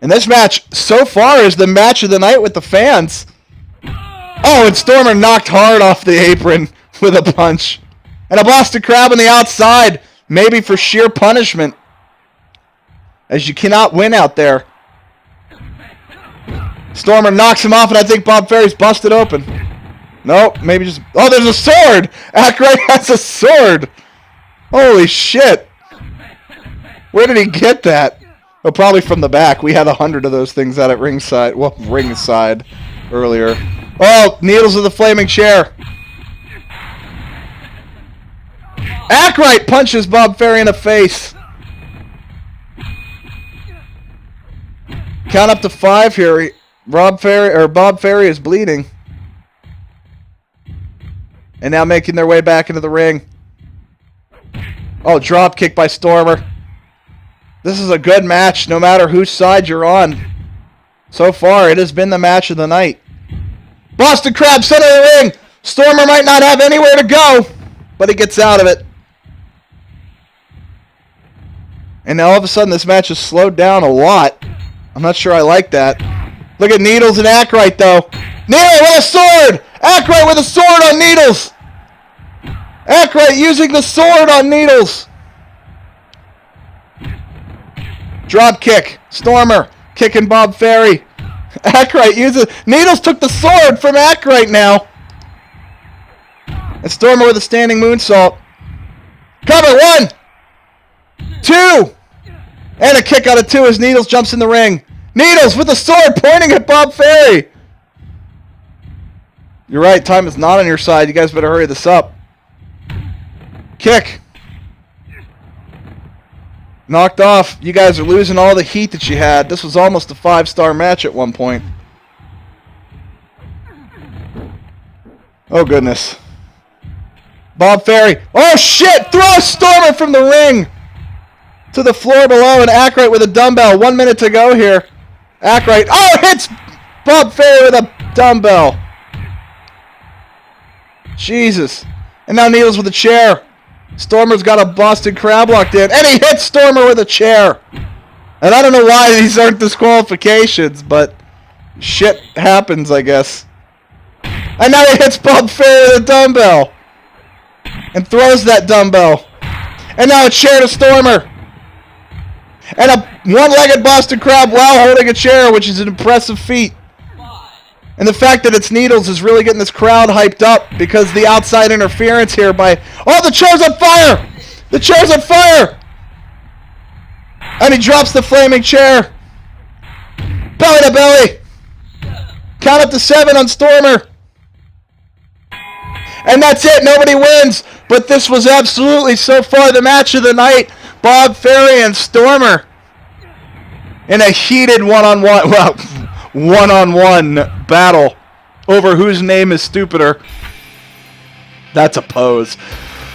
And this match so far is the match of the night with the fans. Oh, and Stormer knocked hard off the apron with a punch. And a Boston Crab on the outside, maybe for sheer punishment. As you cannot win out there. Stormer knocks him off, and I think Bob Ferry's busted open. Nope, maybe just... Oh, there's a sword! Ackright has a sword! Holy shit! Where did he get that? Oh, probably from the back. We had 100 of those things out at ringside. Well, ringside earlier. Oh, needles of the flaming chair. Ackright punches Bob Ferry in the face. Count up to 5 here. Bob Ferry is bleeding. And now making their way back into the ring. Oh, drop kick by Stormer. This is a good match, no matter whose side you're on. So far, it has been the match of the night. Boston Crab, center of the ring. Stormer might not have anywhere to go, but he gets out of it. And now all of a sudden, this match has slowed down a lot. I'm not sure I like that. Look at Needles and Ackright, though. Needle with a sword! Ackright with a sword on Needles! Ackright using the sword on Needles! Drop kick. Stormer kicking Bob Ferry. Ackright uses... Needles took the sword from Ackright now. And Stormer with a standing moonsault. Cover, 1! 2! And a kick out of 2 as Needles jumps in the ring. Needles with the sword pointing at Bob Ferry. You're right, time is not on your side. You guys better hurry this up. Kick. Knocked off. You guys are losing all the heat that you had. This was almost a 5-star match at one point. Oh, goodness. Bob Ferry. Oh, shit! Throw Stormer from the ring to the floor below, and Ackright with a dumbbell. 1 minute to go here. Ackright. Oh, hits Bob Ferry with a dumbbell. Jesus. And now Needles with a chair. Stormer's got a Boston Crab locked in, and he hits Stormer with a chair. And I don't know why these aren't disqualifications, but shit happens, I guess. And now he hits Bob Ferry with a dumbbell. And throws that dumbbell. And now a chair to Stormer. And a one-legged Boston Crab while holding a chair, which is an impressive feat. And the fact that it's Needles is really getting this crowd hyped up because the outside interference here by... Oh, the chair's on fire! The chair's on fire! And he drops the flaming chair. Belly to belly. Count up to 7 on Stormer. And that's it. Nobody wins. But this was absolutely, so far, the match of the night. Bob Ferry and Stormer in a heated one-on-one... Well... one-on-one battle over whose name is stupider. That's a pose.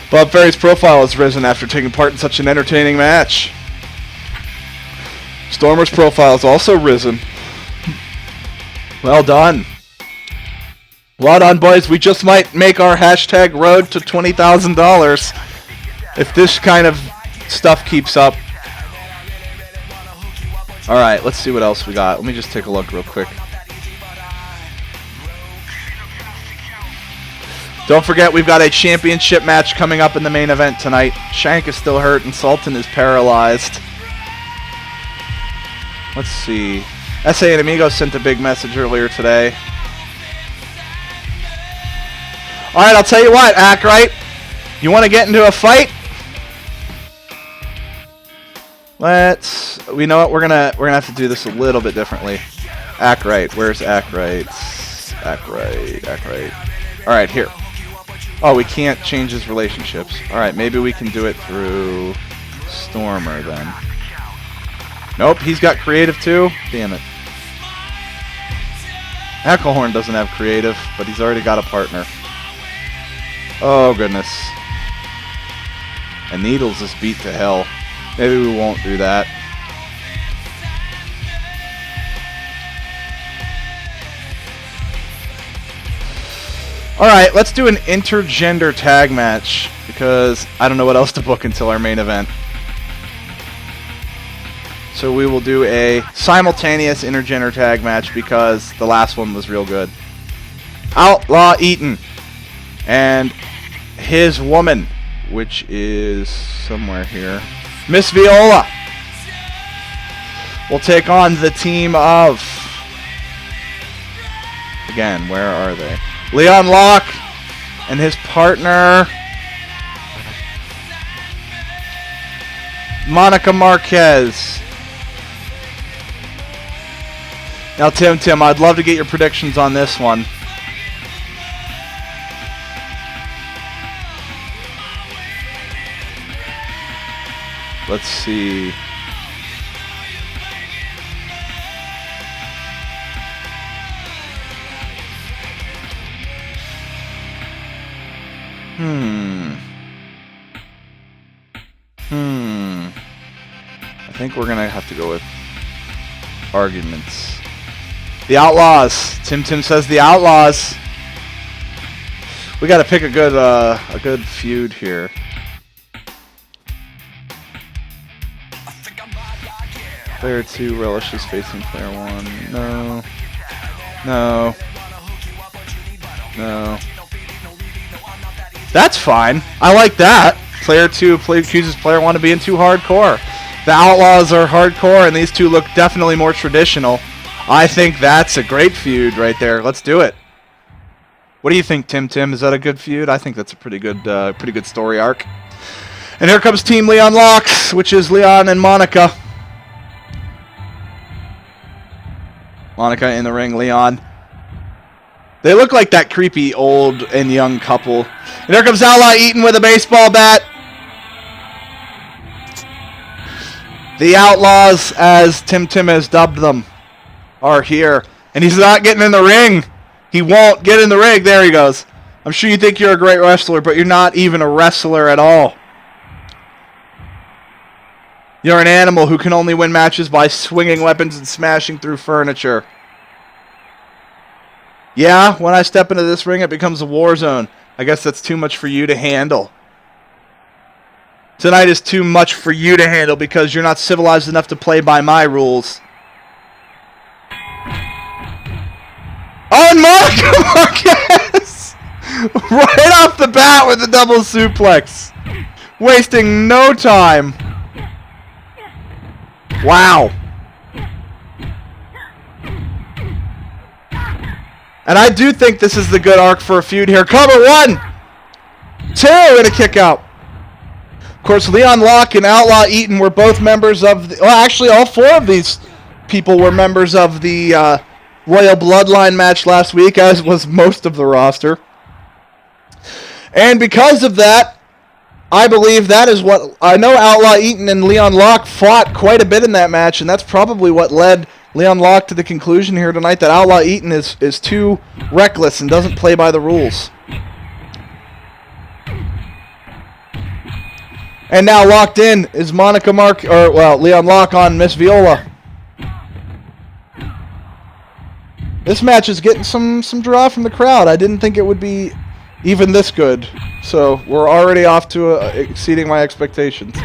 Bob Ferry's profile has risen after taking part in such an entertaining match. Stormer's profile has also risen. Well done. Well done, boys. We just might make our hashtag road to $20,000 if this kind of stuff keeps up. Alright, let's see what else we got. Let me just take a look real quick. Don't forget, we've got a championship match coming up in the main event tonight. Shank is still hurt and Sultan is paralyzed. Let's see. SA and Amigo sent a big message earlier today. Alright, I'll tell you what, Ackright. You want to get into a fight? We know what, we're gonna have to do this a little bit differently. Ackright, where's Ackright? Ackright. Alright, here. Oh, we can't change his relationships. Alright, maybe we can do it through Stormer then. Nope, he's got creative too. Damn it. Ecclehorn doesn't have creative, but he's already got a partner. Oh, goodness. And Needles is beat to hell. Maybe we won't do that. Alright, let's do an intergender tag match, because I don't know what else to book until our main event. So we will do a simultaneous intergender tag match, because the last one was real good. Outlaw Eaton and his woman, which is somewhere here, Miss Viola, will take on the team of, again, where are they? Leon Locke and his partner, Monica Marquez. Now, Tim, I'd love to get your predictions on this one. Let's see. I think we're gonna have to go with arguments. The Outlaws. Tim says the Outlaws. We got to pick a good feud here. Player 2 relishes facing player 1. No. No. No. That's fine. I like that. Player 2 accuses player 1 of being too hardcore. The Outlaws are hardcore, and these two look definitely more traditional. I think that's a great feud right there. Let's do it. What do you think, Tim? Is that a good feud? I think that's a pretty good story arc. And here comes Team Leon Locks, which is Leon and Monica. Monica in the ring, Leon. They look like that creepy old and young couple. And here comes Outlaw Eaton with a baseball bat. The Outlaws, as Tim has dubbed them, are here. And he's not getting in the ring. He won't get in the ring. There he goes. I'm sure you think you're a great wrestler, but you're not even a wrestler at all. You're an animal who can only win matches by swinging weapons and smashing through furniture. Yeah, when I step into this ring, it becomes a war zone. I guess that's too much for you to handle. Tonight is too much for you to handle because you're not civilized enough to play by my rules. Oh, and Marquez! Right off the bat with the double suplex. Wasting no time. Wow. And I do think this is the good arc for a feud here. Cover 1, 2, and a kick out. Of course, Leon Locke and Outlaw Eaton were both members of the... Well, actually, all 4 of these people were members of the Royal Bloodline match last week, as was most of the roster. And because of that, I believe that is what... I know Outlaw Eaton and Leon Locke fought quite a bit in that match, and that's probably what led Leon Locke to the conclusion here tonight that Outlaw Eaton is too reckless and doesn't play by the rules. And now locked in is Leon Locke on Miss Viola. This match is getting some draw from the crowd. I didn't think it would be even this good. So we're already off to exceeding my expectations.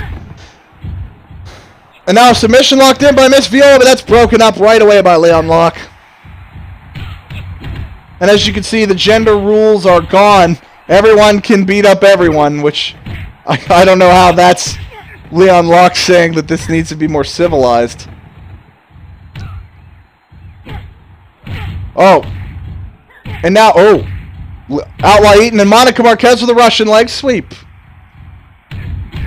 And now submission locked in by Miss Viola, but that's broken up right away by Leon Locke. And as you can see, the gender rules are gone. Everyone can beat up everyone, which I don't know how that's Leon Locke saying that this needs to be more civilized. Oh. And now, Outlaw Eaton and Monica Marquez with a Russian leg sweep.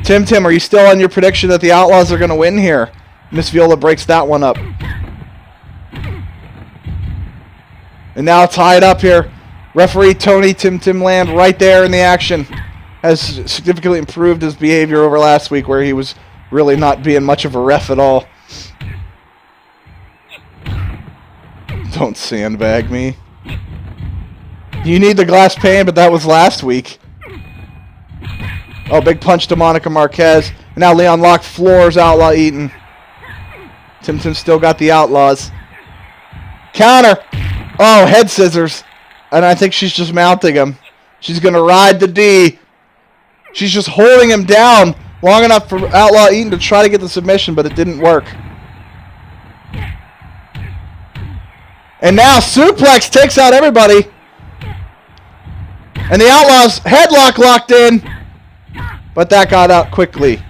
Tim, are you still on your prediction that the Outlaws are going to win here? Miss Viola breaks that one up. And now tied up here. Referee Tony Tim Land right there in the action has significantly improved his behavior over last week where he was really not being much of a ref at all. Don't sandbag me. You need the glass pane, but that was last week. Oh, big punch to Monica Marquez. And now Leon Locke floors Outlaw Eaton. Tim still got the Outlaws. Counter. Oh, head scissors. And I think she's just mounting him. She's going to ride the D. She's just holding him down long enough for Outlaw Eaton to try to get the submission, but it didn't work. And now suplex takes out everybody. And the Outlaws headlock locked in. But that got out quickly.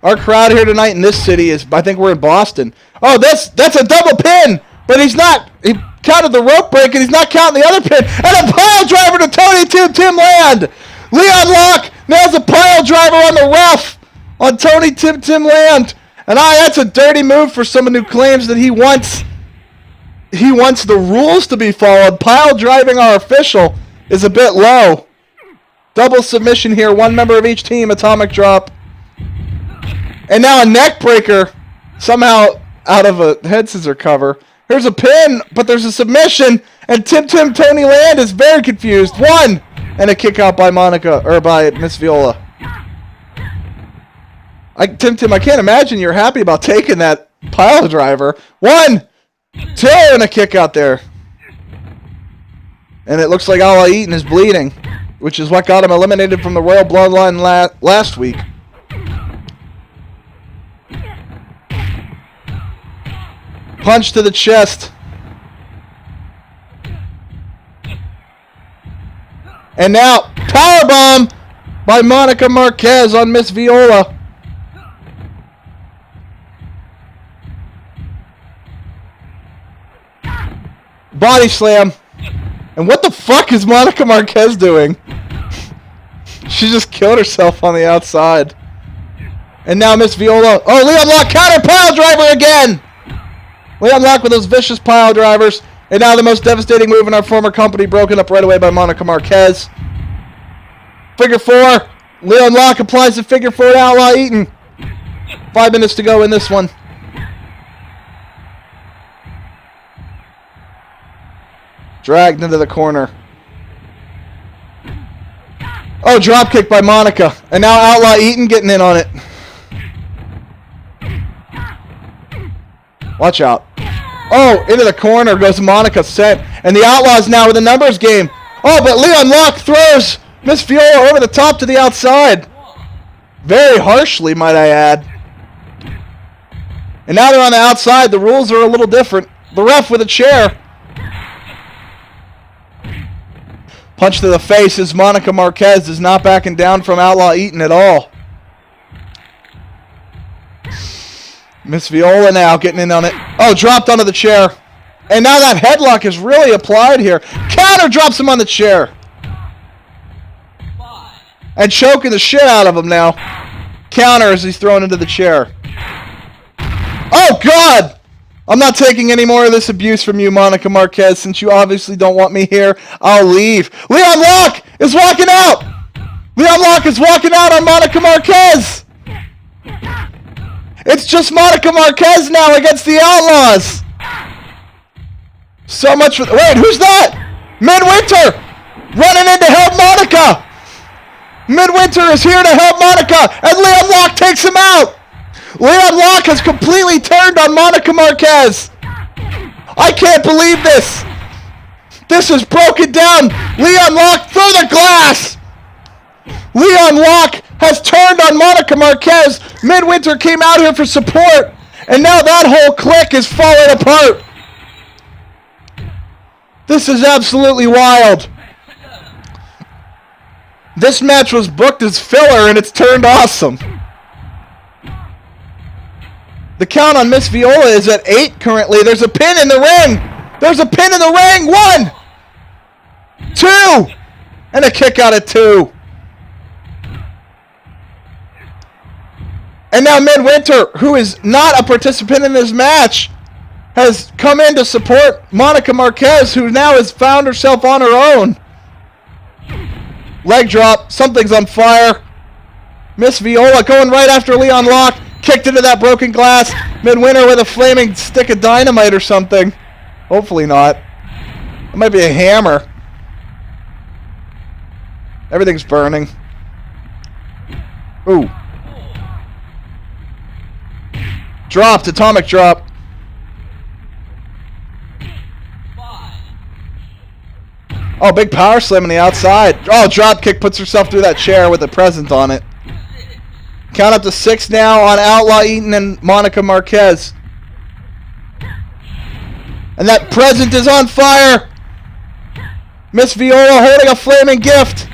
Our crowd here tonight in this city is, I think we're in Boston. Oh, that's a double pin. But he's not, he counted the rope break and he's not counting the other pin. And a pile driver to Tony Tim Land. Leon Locke nails a pile driver on the ref on Tony Tim Land. And that's a dirty move for someone who claims that he wants the rules to be followed. Pile driving our official is a bit low. Double submission here. One member of each team. Atomic drop. And now a neck breaker. Somehow out of a head scissor cover. Here's a pin, but there's a submission. And Tony Land is very confused. One. And a kick out by by Miss Viola. Tim, I can't imagine you're happy about taking that pile driver. 1, 2, and a kick out there. And it looks like Outlaw Eaton is bleeding, which is what got him eliminated from the Royal Bloodline last week. Punch to the chest. And now, powerbomb by Monica Marquez on Miss Viola. Body slam. And what the fuck is Monica Marquez doing? She just killed herself on the outside. And now Miss Viola. Oh, Leon Locke counter pile driver again. Leon Locke with those vicious pile drivers. And now the most devastating move in our former company, broken up right away by Monica Marquez. Figure 4. Leon Locke applies the figure 4 to Outlaw Eaton. 5 minutes to go in this one. Dragged into the corner. Oh, dropkick by Monica. And now Outlaw Eaton getting in on it. Watch out. Oh, into the corner goes Monica sent. And the Outlaws now with a numbers game. Oh, but Leon Locke throws Miss Viola over the top to the outside. Very harshly, might I add. And now they're on the outside. The rules are a little different. The ref with a chair. Punch to the face as Monica Marquez is not backing down from Outlaw Eaton at all. Miss Viola now getting in on it. Oh, dropped onto the chair. And now that headlock is really applied here. Counter drops him on the chair. And choking the shit out of him now. Counter as he's thrown into the chair. Oh, God! I'm not taking any more of this abuse from you, Monica Marquez. Since you obviously don't want me here, I'll leave. Leon Locke is walking out! Leon Locke is walking out on Monica Marquez! It's just Monica Marquez now against the Outlaws! So much for... Wait, who's that? Midwinter! Running in to help Monica! Midwinter is here to help Monica! And Leon Locke takes him out! Leon Locke has completely turned on Monica Marquez! I can't believe this! This is broken down! Leon Locke through the glass! Leon Locke has turned on Monica Marquez! Midwinter came out here for support! And now that whole clique is falling apart! This is absolutely wild! This match was booked as filler and it's turned awesome. The count on Miss Viola is at 8 currently. There's a pin in the ring. There's a pin in the ring. 1, 2, and a kick out at 2. And now Midwinter, who is not a participant in this match, has come in to support Monica Marquez, who now has found herself on her own. Leg drop. Something's on fire. Miss Viola going right after Leon Locke. Kicked into that broken glass. Midwinter with a flaming stick of dynamite or something. Hopefully not. It might be a hammer. Everything's burning. Ooh. Dropped. Atomic drop. Oh, big power slam on the outside. Oh, drop kick puts herself through that chair with a present on it. Count up to 6 now on Outlaw Eaton and Monica Marquez. And that present is on fire. Miss Viola holding a flaming gift.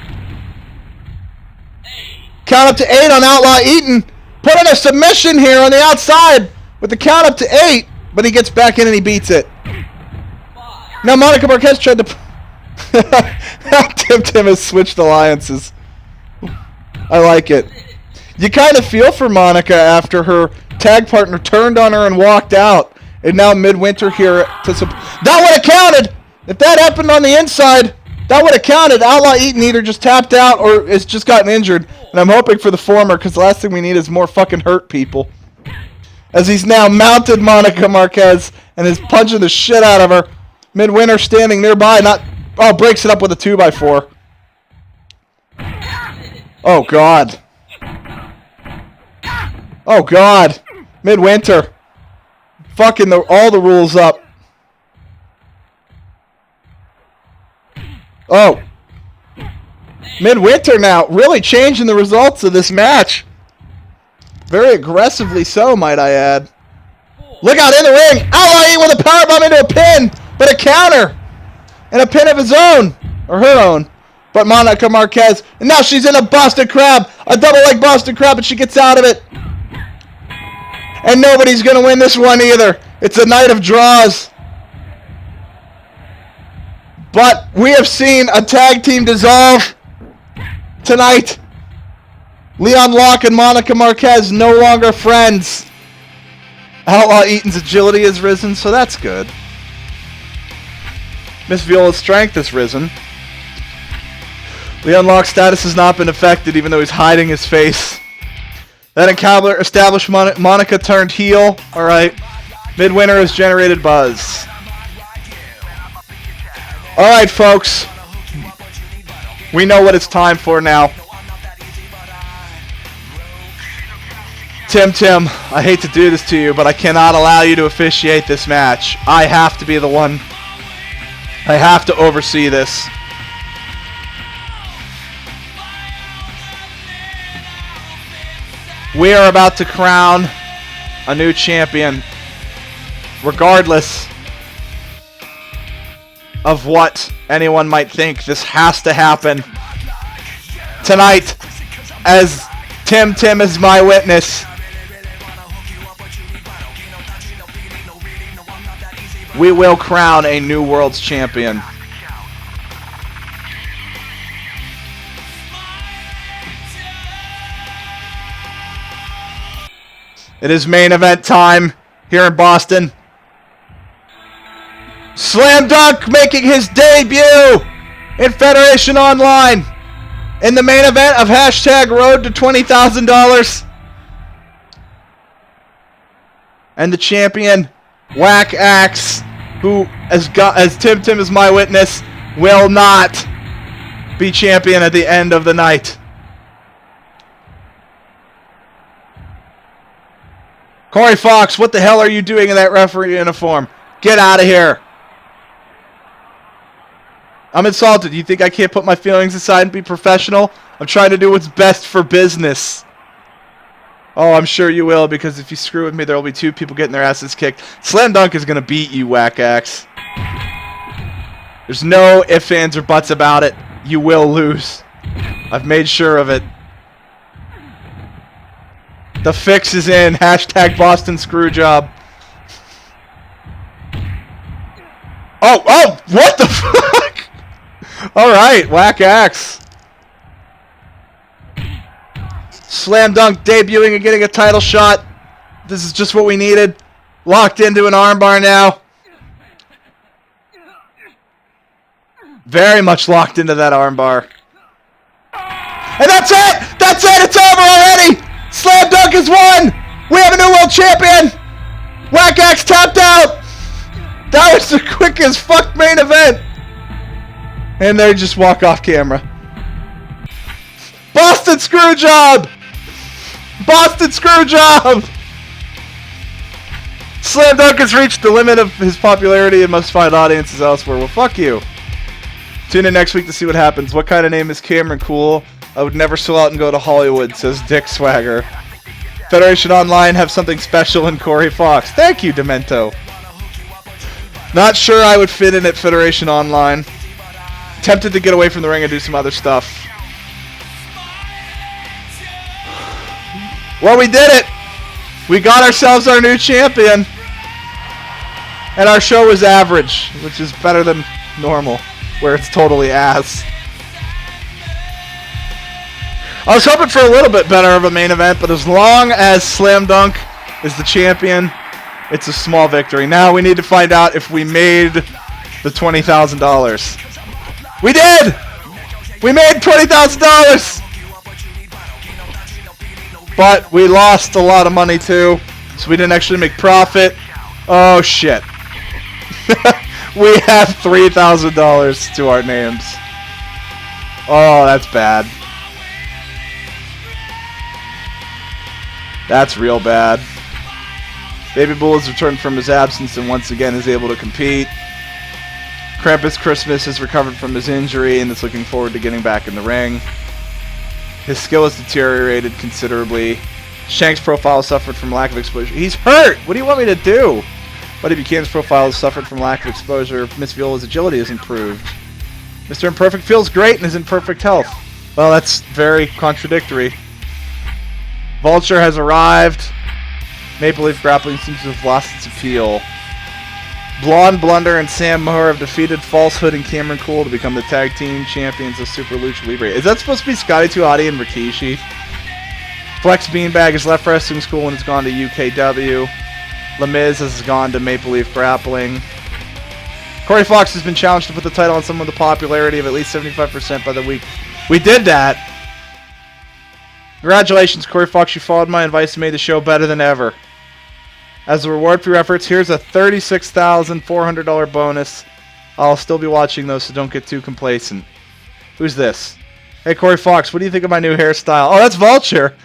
Count up to 8 on Outlaw Eaton. Putting a submission here on the outside with the count up to 8. But he gets back in and he beats it. Now Monica Marquez tried to... Tim has switched alliances. I like it. You kind of feel for Monica after her tag partner turned on her and walked out. And now Midwinter here to support. That would have counted! If that happened on the inside, that would have counted. Outlaw Eaton either just tapped out or has just gotten injured. And I'm hoping for the former, because the last thing we need is more fucking hurt people. As he's now mounted Monica Marquez and is punching the shit out of her. Midwinter standing nearby, breaks it up with a 2x4. Oh, God. Oh, God. Midwinter. Fucking all the rules up. Oh. Midwinter now really changing the results of this match. Very aggressively so, might I add. Look out in the ring. Outlaw Eaton with a powerbomb into a pin, but a counter. And a pin of his own. Or her own. But Monica Marquez. And now she's in a Boston Crab. A double leg Boston Crab, but she gets out of it. And nobody's going to win this one either. It's a night of draws. But we have seen a tag team dissolve tonight. Leon Locke and Monica Marquez no longer friends. Outlaw Eaton's agility has risen, so that's good. Miss Viola's strength has risen. Leon Locke's status has not been affected, even though he's hiding his face. That encounter established Monica turned heel. Alright. Midwinter has generated buzz. Alright, folks. We know what it's time for now. Tim, I hate to do this to you, but I cannot allow you to officiate this match. I have to be the one. I have to oversee this. We are about to crown a new champion. Regardless of what anyone might think, this has to happen tonight, as Tim is my witness. We will crown a new world's champion. It is main event time here in Boston. Slam Dunk making his debut in Federation Online in the main event of hashtag Road to $20,000. And the champion, Whack Axe, who, as Tim is my witness, will not be champion at the end of the night. Corey Fox, what the hell are you doing in that referee uniform? Get out of here. I'm insulted. You think I can't put my feelings aside and be professional? I'm trying to do what's best for business. Oh, I'm sure you will, because if you screw with me, there will be 2 people getting their asses kicked. Slam Dunk is going to beat you, Whack Axe. There's no ifs, ands, or buts about it. You will lose. I've made sure of it. The fix is in. Hashtag Boston Screwjob. Oh, what the fuck? Alright, Whack Axe. Slam Dunk debuting and getting a title shot. This is just what we needed. Locked into an armbar now. Very much locked into that armbar. And that's it! That's it! It's over already! Slam Dunk is won! We have a new world champion! Whack Axe tapped out! That was the quickest fuck main event! And they just walk off camera. Boston Screwjob! Boston Screwjob! Slam Dunk has reached the limit of his popularity and must find audiences elsewhere. Well, fuck you. Tune in next week to see what happens. What kind of name is Cameron Cool? I would never sell out and go to Hollywood, says Dick Swagger. Federation Online have something special in Corey Fox. Thank you, Demento. Not sure I would fit in at Federation Online. Tempted to get away from the ring and do some other stuff. Well, we did it! We got ourselves our new champion. And our show was average, which is better than normal, where it's totally ass. I was hoping for a little bit better of a main event, but as long as Slam Dunk is the champion, it's a small victory. Now we need to find out if we made the $20,000. We did! We made $20,000! But we lost a lot of money too, so we didn't actually make profit. Oh shit. We have $3,000 to our names. Oh, that's bad. That's real bad. Baby Bull has returned from his absence and once again is able to compete. Krampus Christmas has recovered from his injury and is looking forward to getting back in the ring. His skill has deteriorated considerably. Shank's profile suffered from lack of exposure. He's hurt! What do you want me to do? Buddy Buchanan's profile has suffered from lack of exposure. Miss Viola's agility has improved. Mr. Imperfect feels great and is in perfect health. Well, that's very contradictory. Vulture has arrived. Maple Leaf Grappling seems to have lost its appeal. Blonde Blunder and Sam Moore have defeated Falsehood and Cameron Cool to become the tag team champions of Super Lucha Libre. Is that supposed to be Scotty Tuati and Rikishi? Flex Beanbag is left wrestling school and has gone to UKW. Les Miz has gone to Maple Leaf Grappling. Corey Fox has been challenged to put the title on someone with a popularity of at least 75% by the week. We did that! Congratulations, Corey Fox. You followed my advice and made the show better than ever. As a reward for your efforts, here's a $36,400 bonus. I'll still be watching those, so don't get too complacent. Who's this? Hey, Corey Fox, what do you think of my new hairstyle? Oh, that's Vulture.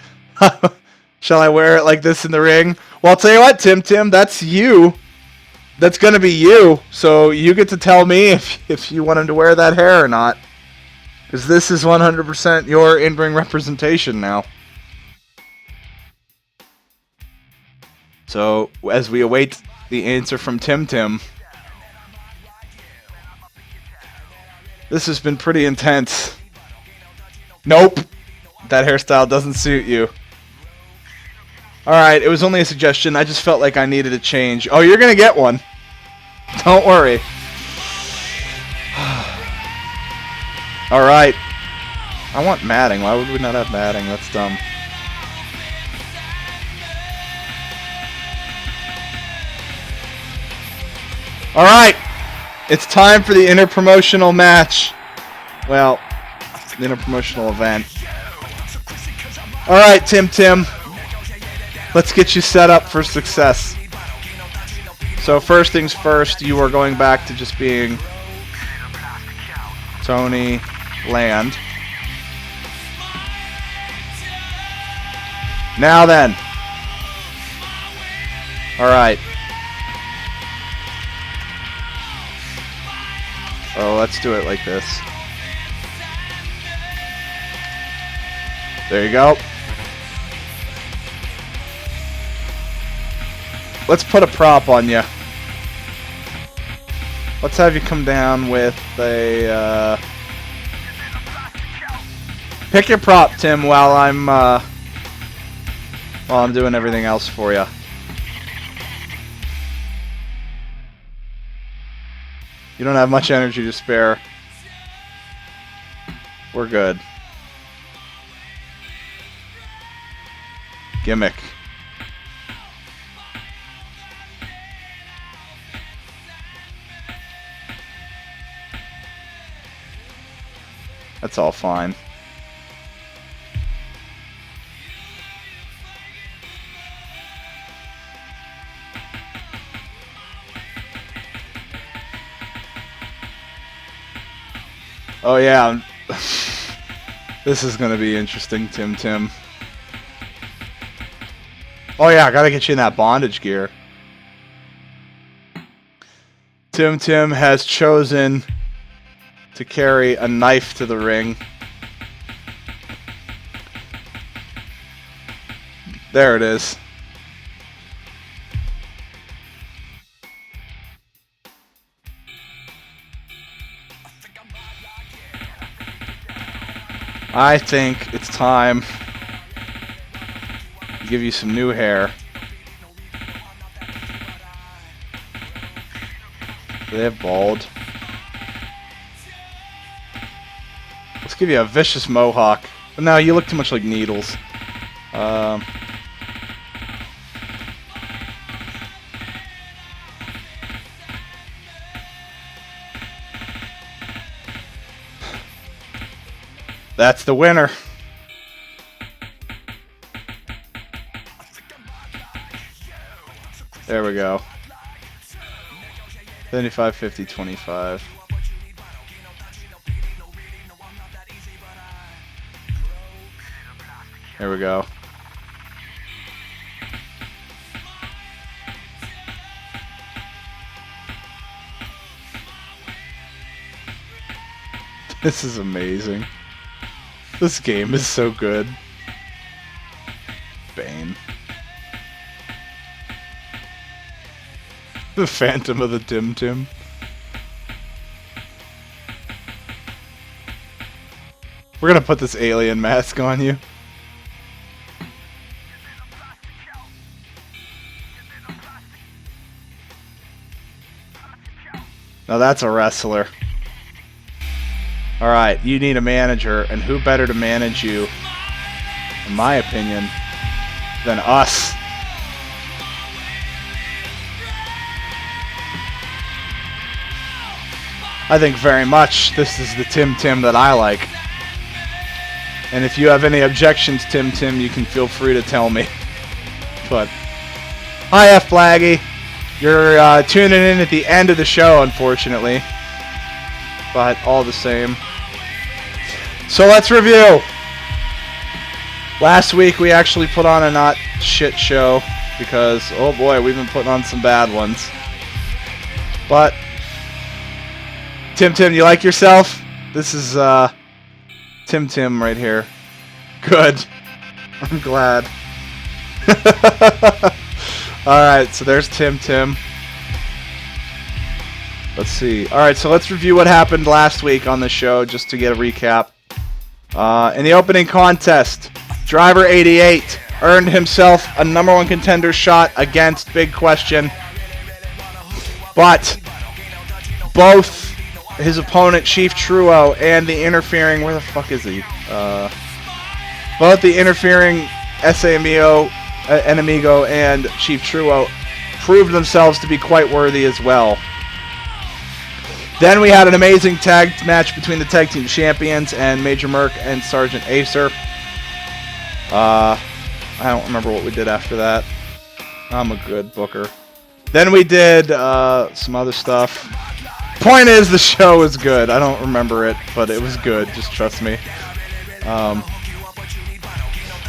Shall I wear it like this in the ring? Well, I'll tell you what, Tim, that's you. That's going to be you. So you get to tell me if you want him to wear that hair or not. Because this is 100% your in-ring representation now. So, as we await the answer from Tim, this has been pretty intense. Nope. That hairstyle doesn't suit you. Alright, it was only a suggestion. I just felt like I needed a change. Oh, you're going to get one. Don't worry. Alright. I want matting. Why would we not have matting? That's dumb. Alright. It's time for the interpromotional match. Well, the interpromotional event. Alright, Tim. Let's get you set up for success. So first things first, you are going back to just being Tony Land. Now then. Alright. Oh, let's do it like this. There you go. Let's put a prop on you. Let's have you come down with a, pick your prop, Tim, while I'm doing everything else for you. You don't have much energy to spare. We're good. That's all fine. Oh yeah, this is gonna be interesting, Tim. Oh yeah, I gotta get you in that bondage gear. Tim has chosen to carry a knife to the ring. There it is. I think it's time to give you some new hair. Do they have bald? Let's give you a vicious mohawk. But no, you look too much like Needles. That's the winner. There we go. 75, 50, 25. There we go. This is amazing. This game is so good. Bane. The Phantom of the Tim. We're gonna put this alien mask on you. Now that's a wrestler. Alright, you need a manager, and who better to manage you, in my opinion, than us? I think very much this is the Tim that I like. And if you have any objections, Tim, you can feel free to tell me. But, hi F Flaggy. You're tuning in at the end of the show, unfortunately. But all the same. So let's review. Last week we actually put on a not shit show because, oh boy, we've been putting on some bad ones. But Tim, you like yourself? This is Tim right here. Good. I'm glad. Alright, so there's Tim. Let's see. Alright, so let's review what happened last week on the show, just to get a recap. In the opening contest, Driver 88 earned himself a #1 contender shot against Big Question. But both his opponent, Chief Truo, and the interfering... Where the fuck is he? Both the interfering Enemigo and Chief Truo proved themselves to be quite worthy as well. Then we had an amazing tag match between the tag team champions and Major Merc and Sergeant Acer. I don't remember what we did after that. I'm a good booker. Then we did some other stuff. Point is, the show was good. I don't remember it, but it was good. Just trust me.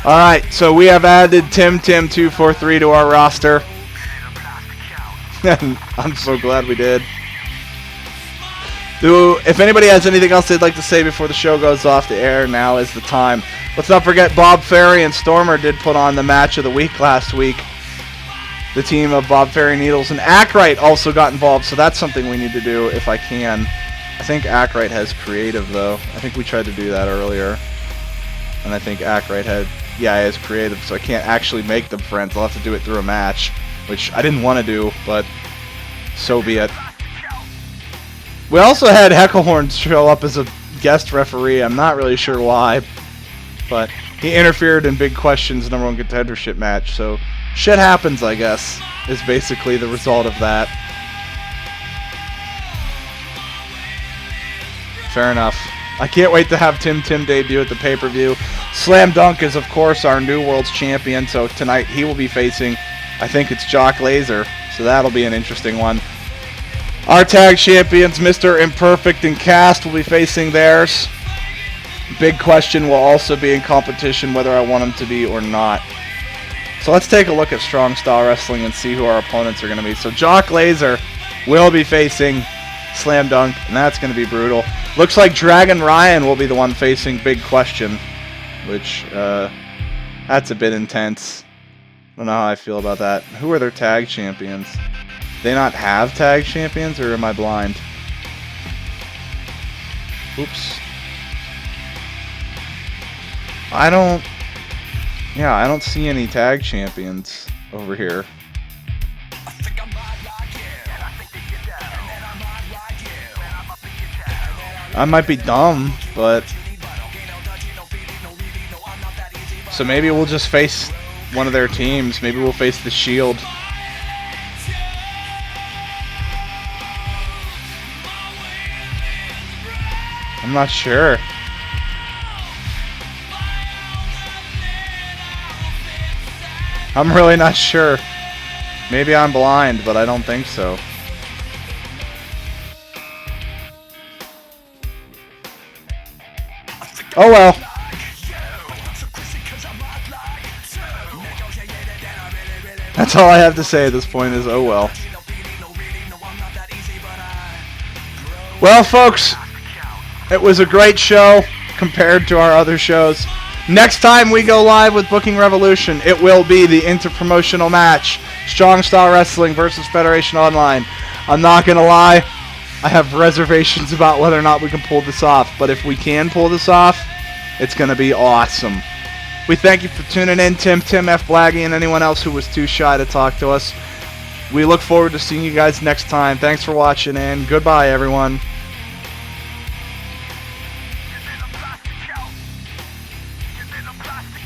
Alright, so we have added Tim243 to our roster. And I'm so glad we did. If anybody has anything else they'd like to say before the show goes off the air, now is the time. Let's not forget Bob Ferry and Stormer did put on the match of the week last week. The team of Bob Ferry, Needles, and Ackright also got involved, so that's something we need to do if I can. I think Ackright has creative, though. I think we tried to do that earlier. And I think Ackright he has creative, so I can't actually make them friends. I'll have to do it through a match, which I didn't want to do, but so be it. We also had Hecklehorn show up as a guest referee. I'm not really sure why, but he interfered in Big Question's #1 contendership match, so shit happens, I guess, is basically the result of that. Fair enough. I can't wait to have Tim debut at the pay-per-view. Slam Dunk is, of course, our new World's Champion, so tonight he will be facing, I think it's Jock Laser, so that'll be an interesting one. Our tag champions, Mr. Imperfect and Cast, will be facing theirs. Big Question will also be in competition whether I want him to be or not. So let's take a look at Strong Style Wrestling and see who our opponents are going to be. So Jock Laser will be facing Slam Dunk, and that's going to be brutal. Looks like Dragon Ryan will be the one facing Big Question, which, that's a bit intense. I don't know how I feel about that. Who are their tag champions? They not have tag champions, or am I blind? Oops. I don't see any tag champions over here. I might be dumb, but... So maybe we'll just face one of their teams. Maybe we'll face the Shield. I'm not sure. I'm really not sure. Maybe I'm blind, but I don't think so. Oh well. That's all I have to say at this point is oh well. Well, folks, it was a great show compared to our other shows. Next time we go live with Booking Revolution, it will be the interpromotional match, Strong Style Wrestling versus Federation Online. I'm not going to lie, I have reservations about whether or not we can pull this off, but if we can pull this off, it's going to be awesome. We thank you for tuning in, Tim F. Blaggy, and anyone else who was too shy to talk to us. We look forward to seeing you guys next time. Thanks for watching, and goodbye, everyone. Plastic.